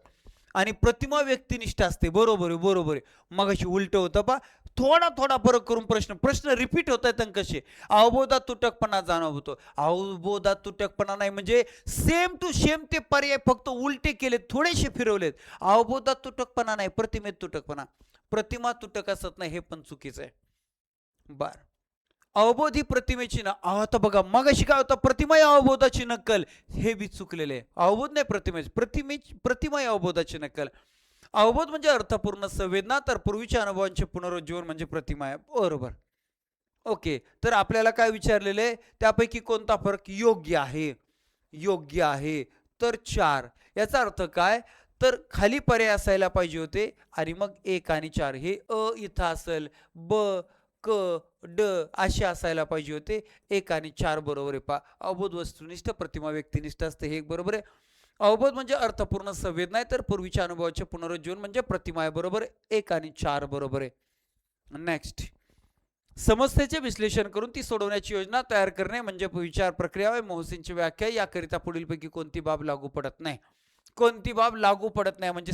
आणि प्रतिमा व्यक्तिनिष्ठ असते, बरोबर आहे, बरोबर आहे. मगाशी उलट होतं पा. थोडा थोडा फरक करून प्रश्न रिपीट होत आहेत. कसे? अवबोधात तुटकपणा जाणवतो. अवबोधात तुटकपणा नाही म्हणजे सेम टू सेम ते पर्याय फक्त उलटे केलेत, थोडेसे फिरवलेत. अवबोधात तुटकपणा नाही, प्रतिमेत तुटकपणा. प्रतिमा तुटक असत नाही, हे पण चुकीचं आहे. बर, अवबोध ही प्रतिमेची ना. आता बघा, मगाशी काय होतं? प्रतिमा या अवबोधाची नक्कल. हे बी चुकलेले आहे. अवबोध नाही प्रतिमेची, प्रतिमा या अवबोधाची नक्कल. अवबोध म्हणजे अर्थपूर्ण संवेदना तर पूर्वीच्या अनुभवांचे पुनरुज्जीवन म्हणजे प्रतिमा आहे. बरोबर. ओके, तर आपल्याला काय विचारलेलं आहे? त्यापैकी कोणता फरक योग्य आहे? योग्य आहे तर 4. याचा अर्थ काय? तर खाली पर्याय असायला पाहिजे होते आणि मग 1 आणि 4 हे इथं असेल, ब क ड असे असायला पाहिजे होते. 1 आणि 4 बरोबर आहे. पा, अवबोध वस्तुनिष्ठ, प्रतिमा व्यक्तिनिष्ठ असते, हे बरोबर आहे. अवबोध म्हणजे अर्थपूर्ण संवेदना आहे तर पूर्वीच्या अनुभवाचे पुनरुज्जीवन म्हणजे प्रतिमा आहे, बरोबर आहे. 1 आणि 4 बरोबर आहे. नेक्स्ट, समस्येचे विश्लेषण करून ती सोडवण्याची योजना तयार करणे म्हणजे विचार प्रक्रिया आहे. मोहसिनची व्याख्या, याकरिता पुढीलपैकी कोणती बाब लागू पडत नाही? कोणती बाब लागू पडत नाही म्हणजे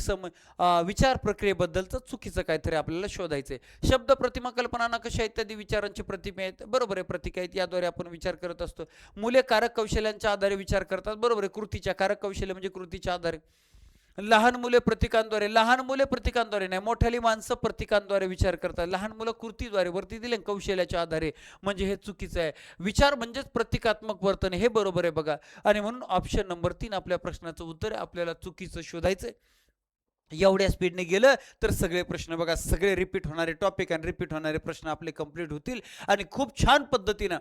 विचार प्रक्रियेबद्दलचं चुकीचं काहीतरी आपल्याला शोधायचंय. शब्द, प्रतिमा, कल्पना, नकाशा इत्यादी विचारांची प्रतिमा आहेत, बरोबर आहे. प्रतीक आहेत, याद्वारे आपण विचार करत असतो. मुले कारक कौशल्यांच्या आधारे विचार करतात, बरोबर आहे. कृतीच्या, कारक कौशल्य म्हणजे कृतीच्या आधारे. लहान मुले प्रतीकांद्वारे नाही, मोठाली माणसं प्रतीकांद्वारे विचार करतात. लहान मुलं कृतीद्वारे, वरती दिले कौशल्याच्या आधारे, म्हणजे हे चुकीचं आहे. विचार म्हणजेच प्रतिकात्मक वर्तन, हे बरोबर आहे बघा. आणि म्हणून ऑप्शन नंबर 3 आपल्या प्रश्नाचं उत्तर आहे. आपल्याला चुकीचं शोधायचंय. एवढ्या स्पीडने गेलं तर सगळे प्रश्न बघा, सगळे रिपीट होणारे टॉपिक आणि रिपीट होणारे प्रश्न आपले कंप्लीट होतील आणि खूप छान पद्धतीनं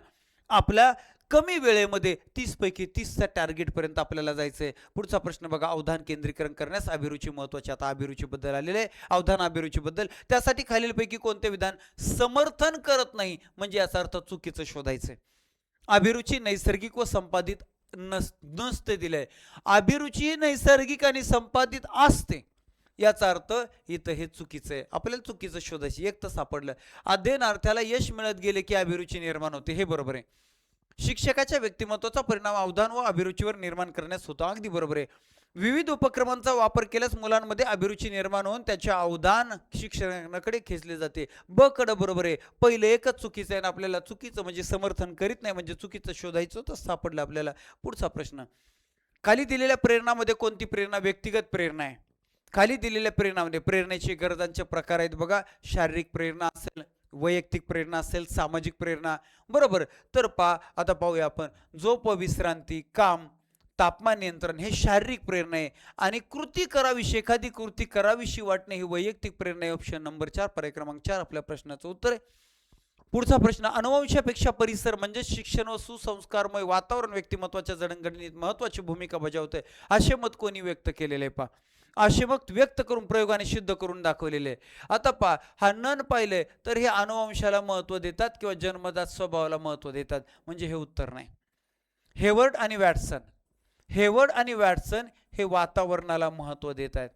आपल्या कमी वेळेमध्ये 30 पैकी 30च्या टार्गेटपर्यंत आपल्याला जायचंय. पुढचा प्रश्न बघा, अवधान केंद्रीकरण करण्यास अभिरुची महत्वाची. आता अभिरुचीबद्दल आलेले आहे, अवधान अभिरुचीबद्दल. त्यासाठी खालीलपैकी कोणते विधान समर्थन करत नाही म्हणजे याचा अर्थ चुकीचं शोधायचंय. अभिरुची नैसर्गिक व संपादित नसते दिलंय. अभिरुची नैसर्गिक आणि संपादित असते, याचा अर्थ इथं हे चुकीचं आहे. आपल्याला चुकीचं शोधायचं. एक तर सापडलं. अध्ययनार्थ्याला यश मिळत गेले की अभिरुची निर्माण होते, हे बरोबर आहे. शिक्षकाच्या व्यक्तिमत्वाचा परिणाम अवधान व अभिरुचीवर निर्माण करण्यास होतो, अगदी बरोबर आहे. विविध उपक्रमांचा वापर केल्यास मुलांमध्ये अभिरुची निर्माण होऊन त्याचे अवधान शिक्षणाकडे खेचले जाते. ब कडे बरोबर आहे. पहिलं एकच चुकीचं आहे. आपल्याला चुकीचं म्हणजे समर्थन करीत नाही म्हणजे चुकीचं शोधायचं होतं, सापडलं आपल्याला. पुढचा प्रश्न, खाली दिलेल्या प्रेरणामध्ये कोणती प्रेरणा व्यक्तिगत प्रेरणा आहे? खाली दिलेल्या प्रेरणामध्ये प्रेरणेचे गरजांचे प्रकार आहेत बघा. शारीरिक प्रेरणा असेल, वैयक्तिक प्रेरणा असेल, सामाजिक प्रेरणा, बरोबर. तर आता पाहूया आपण. झोप व विश्रांती, काम, तापमान नियंत्रण हे शारीरिक प्रेरणा आहे. आणि कृती करावीशी, एखादी कृती करावीशी वाटणे ही वैयक्तिक प्रेरणा आहे. ऑप्शन नंबर 4, पर्याय क्रमांक 4 आपल्या प्रश्नाचं उत्तर आहे. पुढचा प्रश्न. अनुवंशापेक्षा परिसर म्हणजे शिक्षण व सुसंस्कारमय वातावरण व्यक्तिमत्वाच्या जडणघडणीत महत्वाची भूमिका बजावते, असे मत कोणी व्यक्त केलेले आहे? असे मत व्यक्त करून प्रयोगाने सिद्ध करून दाखवलेले आहे. आता हा नन पाहिले तर हे अनुवंशाला महत्व देतात किंवा जन्मजात स्वभावाला महत्व देतात, म्हणजे हे उत्तर नाही. हेवर्ड आणि वॅटसन हे वातावरणाला महत्व देत आहेत.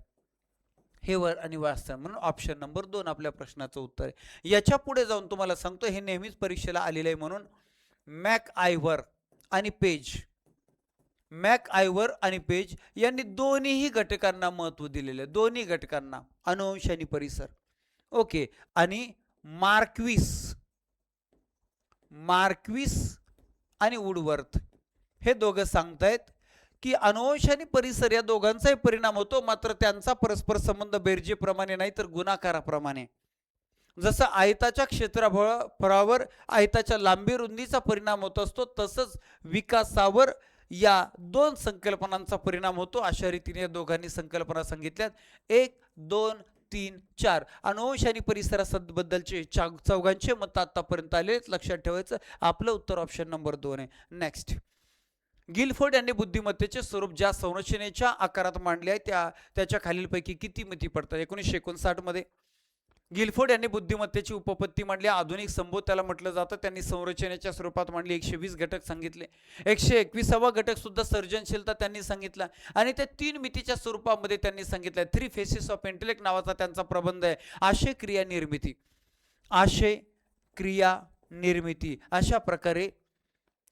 हेवर्ड आणि वॅटसन, म्हणून ऑप्शन नंबर 2 आपल्या प्रश्नाचं उत्तर आहे. याच्या पुढे जाऊन तुम्हाला सांगतो, हे नेहमीच परीक्षेला आलेलं आहे. म्हणून मॅकआयव्हर आणि पेज यांनी दोन्हीही घटकांना महत्व दिलेले आहे. दोन्ही घटकांना, अनुवंश आणि परिसर. ओके. आणि मार्क्विस आणि वुडवर्थ हे दोघं सांगतायत की अनुवंश आणि परिसर या दोघांचाही परिणाम होतो, मात्र त्यांचा परस्पर संबंध बेरजेप्रमाणे नाही तर गुणाकाराप्रमाणे. जसं आयताच्या क्षेत्रफळावर आयताच्या लांबी रुंदीचा परिणाम होत असतो, तसंच विकासावर या दोन संकल्पनांचा परिणाम होतो. अशा रीतीने या दोघांनी संकल्पना सांगितल्यात. 1, 2, 3, 4 अनुवंश आणि परिसराबद्दलचे चौघांचे मत आतापर्यंत आले. लक्षात ठेवायचं, आपलं उत्तर ऑप्शन नंबर 2 आहे. नेक्स्ट. गिलफोर्ड यांनी बुद्धिमत्तेचे स्वरूप ज्या संरचनेच्या आकारात मांडले आहे त्याच्या खालीलपैकी किती मिती पडतात? 1959 मध्ये गिलफोर्ड यांनी बुद्धिमत्तेची उपपत्ती मांडली. आधुनिक संबोध त्याला म्हटलं जातं. त्यांनी संरचनेच्या स्वरूपात मांडली. 120 घटक सांगितले. 121वा घटक सुद्धा सर्जनशीलता त्यांनी सांगितला. आणि त्या 3 मितीच्या स्वरूपामध्ये त्यांनी सांगितलं. 3 फेसेस ऑफ इंटेलेक्ट नावाचा त्यांचा प्रबंध आहे. आशय क्रिया निर्मिती अशा प्रकारे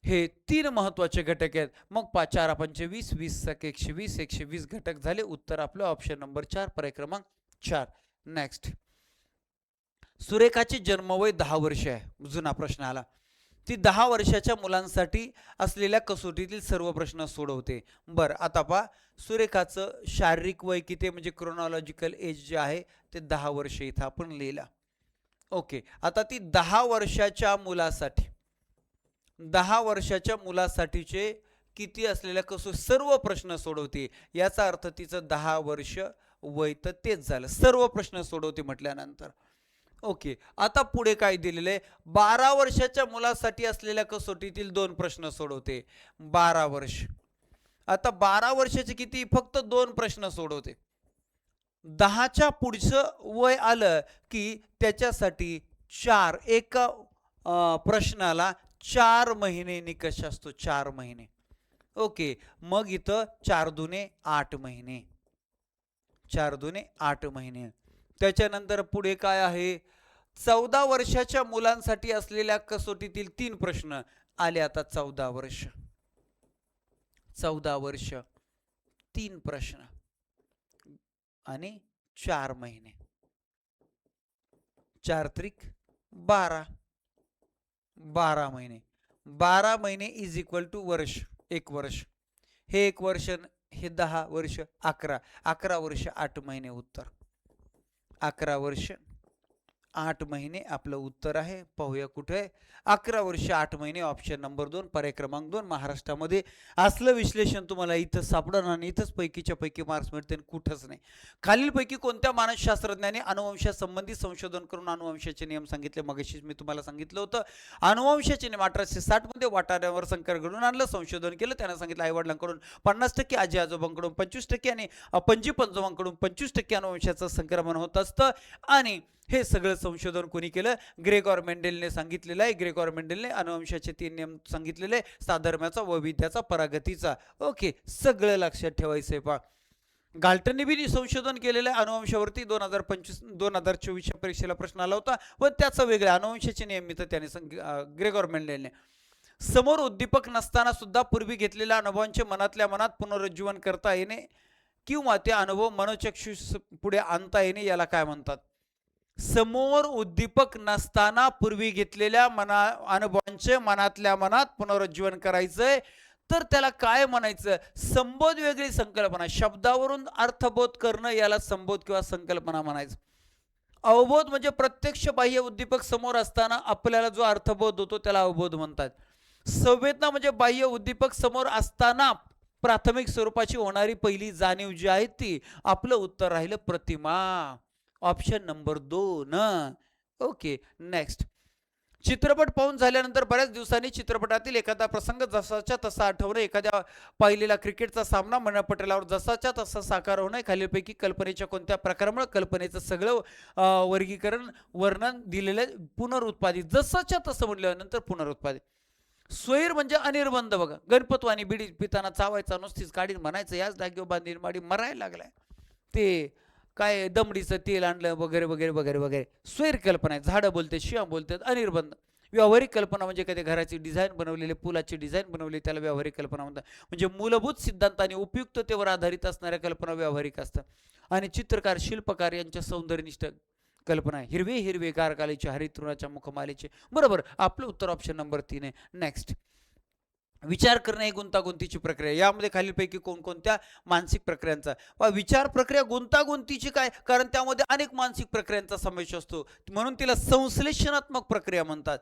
हे 3 महत्वाचे घटक आहेत. मग 4 5 20, 20 120, 120 घटक झाले. उत्तर आपलं ऑप्शन नंबर 4, पर्याय क्रमांक 4. नेक्स्ट. सुरेखाची जन्मवय 10 वर्ष आहे. जुना प्रश्न आला. ती 10 वर्षाच्या मुलांसाठी असलेल्या कसोटीतील सर्व प्रश्न सोडवते. बरं, आता सुरेखाचं शारीरिक वय किती म्हणजे क्रोनॉलॉजिकल एज जे आहे ते 10 वर्ष इथं आपण लिहिला. ओके. आता ती 10 वर्षाच्या मुलासाठीचे किती असलेल्या सर्व प्रश्न सोडवते. याचा अर्थ तिचं 10 वर्ष वय तर तेच झालं. सर्व प्रश्न सोडवते म्हटल्यानंतर. ओके. आता पुढे काय दिलेलं आहे? 12 वर्षाच्या मुलासाठी असलेल्या कसोटीतील 2 प्रश्न सोडवते. 12 वर्ष. आता 12 वर्षाचे किती? फक्त 2 प्रश्न सोडवते. 10च्या पुढचं वय आलं की त्याच्यासाठी 4 एका प्रश्नाला 4 महिने निकष असतो. 4 महिने. ओके. मग इथं 4 दुने 8 महिने. 4 दुने 8 महिने. त्याच्यानंतर पुढे काय आहे? 14 वर्षाच्या मुलांसाठी असलेल्या कसोटीतील 3 प्रश्न आले. आता 14 वर्ष 3 प्रश्न आणि 4 महिने. 4 त्रिक 12. 12 महिने. 12 महिने इज इक्वल टू वर्ष. 1 वर्ष. हे 1 वर्ष, हे 10 वर्ष 11. 11 वर्ष 8 महिने. उत्तर 11 वर्ष 8 महिने आपलं उत्तर आहे. पाहूया कुठे? 11 वर्ष 8 महिने. ऑप्शन नंबर 2, पर्याय क्रमांक 2. महाराष्ट्रामध्ये असलं विश्लेषण तुम्हाला इथं सापडणार आणि इथंच पैकीच्या पैकी मार्क्स मिळते, कुठंच नाही. खालीलपैकी कोणत्या मानसशास्त्रज्ञाने अनुवंशासंबंधी संशोधन करून अनुवंशाचे नियम सांगितले? मगाशीच मी तुम्हाला सांगितलं होतं. अनुवंशाचे नियम 1860 मध्ये वाटाड्यावर संकर घडून आणलं, संशोधन केलं. त्यानं सांगितलं आईवडिलांकडून 50%, आजी आजोबांकडून 25% आणि पणजी पंजोबांकडून 25% अनुवंशाचं संक्रमण होत असतं. आणि हे सगळं संशोधन कोणी केलं? ग्रेगॉर मेंडेलने सांगितलेलं आहे. ग्रेगॉर मेंडेलने अनुवंशाचे 3 नियम सांगितलेले, साधर्म्याचा, वैविध्याचा, परागतीचा. ओके. सगळं लक्षात ठेवायचंय. गाल्टनने बी संशोधन केलेलं आहे अनुवंशावरती. 2024च्या परीक्षेला प्रश्न आला होता, पण त्याचं वेगळं अनुवंशाचे नियम तर त्याने ग्रेगॉर मेंडेलने. समोर उद्दीपक नसताना सुद्धा पूर्वी घेतलेल्या अनुभवांचे मनातल्या मनात पुनरुज्जीवन करता येणे किंवा ते अनुभव मनोचक्षुष पुढे आणता येणे याला काय म्हणतात? समोर उद्दीपक नसताना पूर्वी घेतलेल्या अनुभवांचे मनातल्या मनात पुनरुज्जीवन करायचंय तर त्याला काय म्हणायचं? संबोध वेगळी संकल्पना. शब्दावरून अर्थबोध करणं याला संबोध किंवा संकल्पना म्हणायचं. अवबोध म्हणजे प्रत्यक्ष बाह्य उद्दीपक समोर असताना आपल्याला जो अर्थबोध होतो त्याला अवबोध म्हणतात. संवेदना म्हणजे बाह्य उद्दीपक समोर असताना प्राथमिक स्वरूपाची होणारी पहिली जाणीव जी आहे ती. आपलं उत्तर राहिलं प्रतिमा. Option number 2. Okay, next. चित्रपट पाहून झाल्यानंतर बऱ्याच दिवसांनी चित्रपटातील एखादा प्रसंग जसाच्या तसा आठवणं, एखाद्या पाहिलेला क्रिकेटचा सामना मनपटलावर जसाच्या तसा साकार होणं, खालीलपैकी कल्पनेच्या कोणत्या प्रकारामुळे कल्पनेचं सगळं वर्गीकरण वर्णन दिलेलं पुनरुत्पादित. जसाच्या तसं म्हटल्यानंतर पुनरुत्पादित. स्वैर म्हणजे अनिर्बंध. बघा, गणपतवाणी बिडी पिताना चावायचा नुसतीच काढीन म्हणायचं, याच डागेवर बांधीन माडी मरायला लागलाय. ते काय दमडीचं तेल आणलं वगैरे वगैरे वगैरे वगैरे. स्वैर कल्पना आहे. झाडं बोलते, शिया बोलतात, अनिर्बंध. व्यावहारिक कल्पना म्हणजे कधी घराची डिझाईन बनवलेली, पुलाची डिझाईन बनवली, त्याला व्यावहारिक कल्पना म्हणतात. म्हणजे मूलभूत सिद्धांत आणि उपयुक्ततेवर आधारित असणाऱ्या कल्पना व्यावहारिक असतात. आणि चित्रकार शिल्पकार यांच्या सौंदर्यनिष्ठ कल्पना आहे. हिरवे हिरवे गारगालीचे हरितृणाच्या मुखमालेचे. बरोबर, आपलं उत्तर ऑप्शन नंबर 3 आहे. नेक्स्ट. विचार करणे ही गुंतागुंतीची प्रक्रिया. यामध्ये खालीलपैकी कोणकोणत्या मानसिक प्रक्रियांचा विचार प्रक्रिया गुंतागुंतीची काय? कारण त्यामध्ये अनेक मानसिक प्रक्रियांचा समावेश असतो, म्हणून तिला संश्लेषणात्मक प्रक्रिया म्हणतात.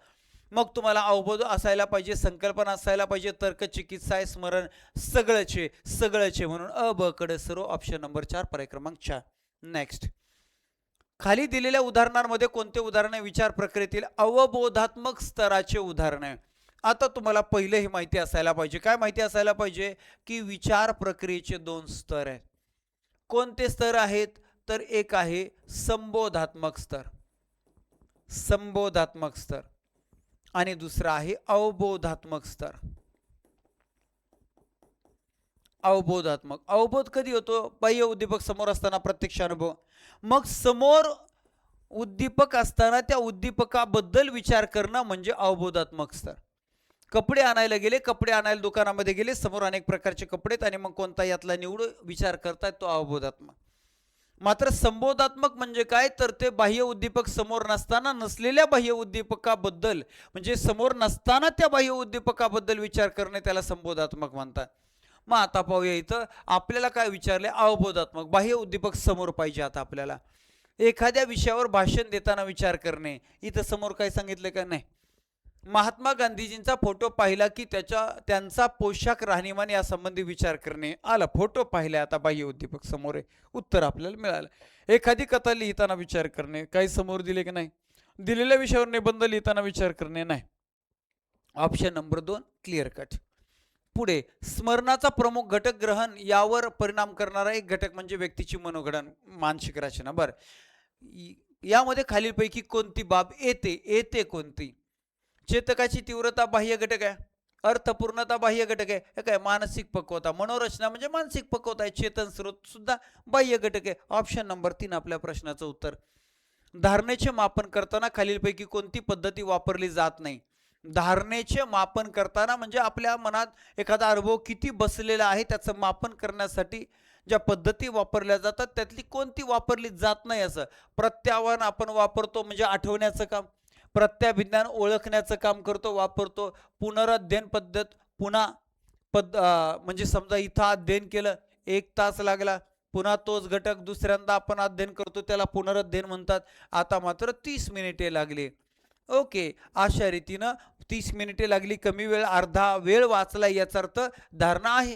मग तुम्हाला अवबोध असायला पाहिजे, संकल्पना असायला पाहिजे, तर्क, चिकित्सा, स्मरण, सगळंचे म्हणून अ ब कडे सर्व. ऑप्शन नंबर 4, पर्याय क्रमांक 4. नेक्स्ट. खाली दिलेल्या उदाहरणांमध्ये कोणते उदाहरण विचार प्रक्रियेतील अवबोधात्मक स्तराचे उदाहरण आहे? आता तुम्हाला पहिलं हे माहिती असायला पाहिजे. काय माहिती असायला पाहिजे? की विचार प्रक्रियेचे 2 स्तर आहेत. कोणते स्तर आहेत? तर एक आहे संबोधात्मक स्तर, संबोधात्मक स्तर, आणि दुसरा आहे अवबोधात्मक स्तर. अवबोधात्मक. अवबोध कधी होतो? बाह्य उद्दीपक समोर असताना प्रत्यक्ष अनुभव. मग समोर उद्दीपक असताना त्या उद्दीपकाबद्दल विचार करणं म्हणजे अवबोधात्मक स्तर. कपडे आणायला गेले, कपडे आणायला दुकानामध्ये गेले, समोर अनेक प्रकारचे कपडे आणि मग कोणता यातला निवड विचार करतायत, तो अवबोधात्मक. मात्र संबोधात्मक म्हणजे काय? तर ते बाह्य उद्दीपक समोर नसताना नसलेल्या बाह्य उद्दीपकाबद्दल, म्हणजे समोर नसताना त्या बाह्य उद्दीपकाबद्दल विचार करणे, त्याला संबोधात्मक म्हणतात. मग आता पाहूया, इथं आपल्याला काय विचारले? अवबोधात्मक. बाह्य उद्दीपक समोर पाहिजे. आता आपल्याला एखाद्या विषयावर भाषण देताना विचार करणे. इथं समोर काय सांगितलं का? नाही. महात्मा गांधीजींचा फोटो पाहिला की त्यांचा पोशाख, राहणीमान यासंबंधी विचार करणे. आला, फोटो पाहिला, आता बाह्य उद्दीपक समोर आहे, उत्तर आपल्याला मिळालं. एखादी कथा लिहिताना विचार करणे. काही समोर दिले की नाही? दिलेल्या विषयावर निबंध लिहिताना विचार करणे. नाही. Option number 2, clear cut. पुढे, स्मरणाचा प्रमुख घटक ग्रहण यावर परिणाम करणारा एक घटक म्हणजे व्यक्तीची मनोघडण, मानसिक रचना. बरं, यामध्ये खालीलपैकी कोणती बाब येते कोणती? चेतकाची तीव्रता बाह्य घटक आहे, अर्थपूर्णता बाह्य घटक आहे. हे काय? मानसिक पक्वता. मनोरचना म्हणजे मानसिक पक्वता आहे. चेतन स्रोत सुद्धा बाह्य घटक आहे. ऑप्शन नंबर 3 आपल्या प्रश्नाचं उत्तर. धारणेचे मापन करताना खालीलपैकी कोणती पद्धती वापरली जात नाही? धारणेचे मापन करताना म्हणजे आपल्या मनात एखादा अनुभव किती बसलेला आहे त्याचं मापन करण्यासाठी ज्या पद्धती वापरल्या जातात त्यातली कोणती वापरली जात नाही. असं प्रत्याह्वान आपण वापरतो, म्हणजे आठवण्याचं काम. प्रत्याभिज्ञान ओळखण्याचं काम वापरतो. पुनराध्ययन पद्धत, पुन्हा म्हणजे समजा इथं अध्ययन केलं, 1 तास लागला, पुन्हा तोच घटक दुसऱ्यांदा आपण अध्ययन करतो, त्याला पुनराध्ययन म्हणतात. आता मात्र 30 मिनिटे लागली. ओके, अशा रीतीनं 30 मिनिटे लागली, कमी वेळ, अर्धा वेळ वाचला, याचा अर्थ धारणा आहे.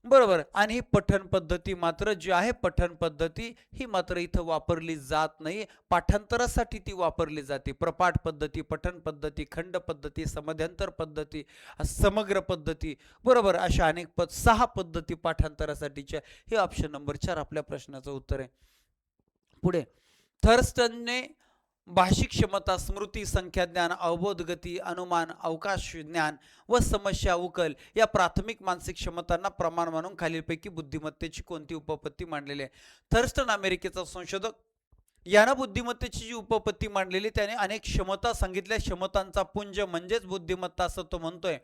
बरोबर. आणि ही पठण पद्धती मात्र जी आहे, पठण पद्धती ही मात्र इथं वापरली जात नाही. पाठांतरासाठी ती वापरली जाते. प्रपाठ पद्धती, पठण पद्धती, खंड पद्धती, समध्यांतर पद्धती, समग्र पद्धती. बरोबर, अशा अनेक 6 पद्धती पाठांतरासाठीच्या. हे ऑप्शन नंबर 4 आपल्या प्रश्नाचं उत्तर आहे. पुढे, थर्स्टनने भाषिक क्षमता, स्मृती, संख्याज्ञान, अवबोध, गती, अनुमान, अवकाश ज्ञान व समस्या उकल या प्राथमिक मानसिक क्षमतांना प्रमाण म्हणून खालीलपैकी बुद्धिमत्तेची कोणती उपपत्ती मांडलेली आहे? थर्स्टन अमेरिकेचा संशोधक. यानं बुद्धिमत्तेची जी उपपत्ती मांडलेली, त्याने अनेक क्षमता सांगितल्या. क्षमतांचा पुंज म्हणजेच बुद्धिमत्ता असं तो म्हणतोय.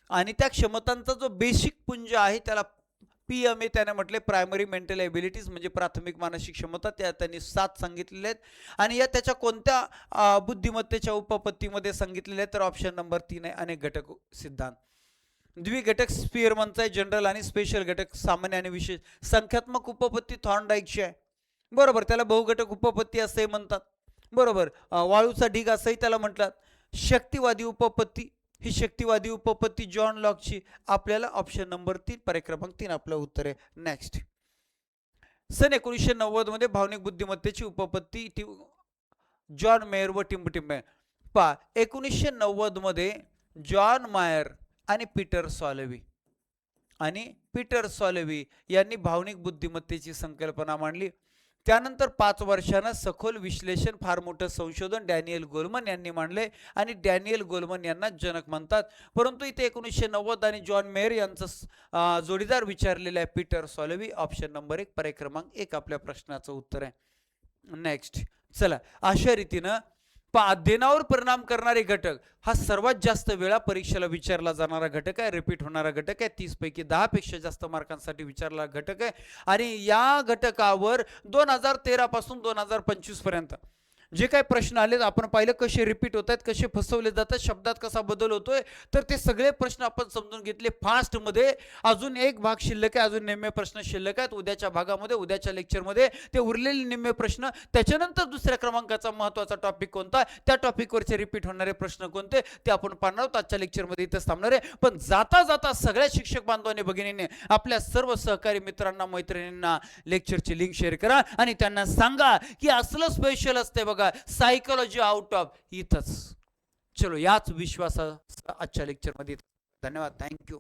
आणि त्या क्षमतांचा जो बेसिक पुंज आहे त्याला PMA त्याने म्हटले, प्रायमरी मेंटल एबिलिटीज, म्हणजे प्राथमिक मानसिक क्षमता. त्या त्यांनी 7 सांगितलेल्या आहेत. आणि या त्याच्या कोणत्या बुद्धिमत्तेच्या उपपत्तीमध्ये सांगितलेल्या आहेत? तर ऑप्शन नंबर 3 आहे, अनेक घटक सिद्धांत. द्विघटक स्पिअरमनचा आहे, जनरल आणि स्पेशल घटक, सामान्य आणि विशेष. संख्यात्मक उपपत्ती थॉर्नडाईकची आहे, बरोबर, त्याला बहुघटक उपपत्ती असे म्हणतात, बरोबर. वाळूचा ढीग असंही त्याला म्हणतात. शक्तिवादी उपपत्ती, ही शक्तिवादी उपपत्ती जॉन लॉकची. आपल्याला ऑप्शन नंबर 3 पर्याय क्रमांक 3 आपलं उत्तर आहे. नेक्स्ट, सन 1990 मध्ये भावनिक बुद्धिमत्तेची उपपत्ती जॉन मेयर व टिंबटिंबे. पा 1990 मध्ये जॉन मायर आणि पीटर सॉलवी यांनी भावनिक बुद्धिमत्तेची संकल्पना मांडली. त्यानंतर 5 वर्षांना सखोल विश्लेषण, फार मोठं संशोधन डॅनियल गोलमन यांनी मांडले आणि डॅनियल गोलमन यांना जनक म्हणतात. परंतु इथे 1990 आणि जॉन मेयर यांचा जोडीदार विचारलेला आहे पीटर सॉलवी. ऑप्शन नंबर 1 पर्याय क्रमांक 1 आपल्या प्रश्नाचं उत्तर आहे. नेक्स्ट, चला, अशा रीतीनं अध्ययनावर परिणाम करणारे घटक हा सर्वात जास्त वेळा परीक्षेला विचारला जाणारा घटक आहे, रिपीट होणारा घटक आहे, 30 पैकी 10 पेक्षा जास्त मार्कांसाठी विचारला घटक आहे. आणि या घटकावर 2013 पासून 2025 पर्यंत जे काही प्रश्न आलेत आपण पाहिलं कसे रिपीट होत आहेत, कसे फसवले जातात, शब्दात कसा बदल होतोय, तर ते सगळे प्रश्न आपण समजून घेतले फास्टमध्ये. अजून एक भाग शिल्लक आहे, अजून निम्मे प्रश्न शिल्लक आहेत. उद्याच्या भागामध्ये, उद्याच्या लेक्चरमध्ये ते उरलेले निम्मे प्रश्न, त्याच्यानंतर दुसऱ्या क्रमांकाचा महत्त्वाचा टॉपिक कोणता, त्या टॉपिकवरचे रिपीट होणारे प्रश्न कोणते ते आपण पाहणार आहोत. आजच्या लेक्चरमध्ये इथंच थांबणार आहे. पण जाता जाता सगळ्या शिक्षक बांधवांनी भगिनीने आपल्या सर्व सहकारी मित्रांना, मैत्रिणींना लेक्चरची लिंक शेअर करा आणि त्यांना सांगा की असलं स्पेशल असते बघा, सायकोलॉजी आउट ऑफ इथंच. चलो, याच विश्वासा आजच्या लेक्चरमध्ये. धन्यवाद. थँक्यू.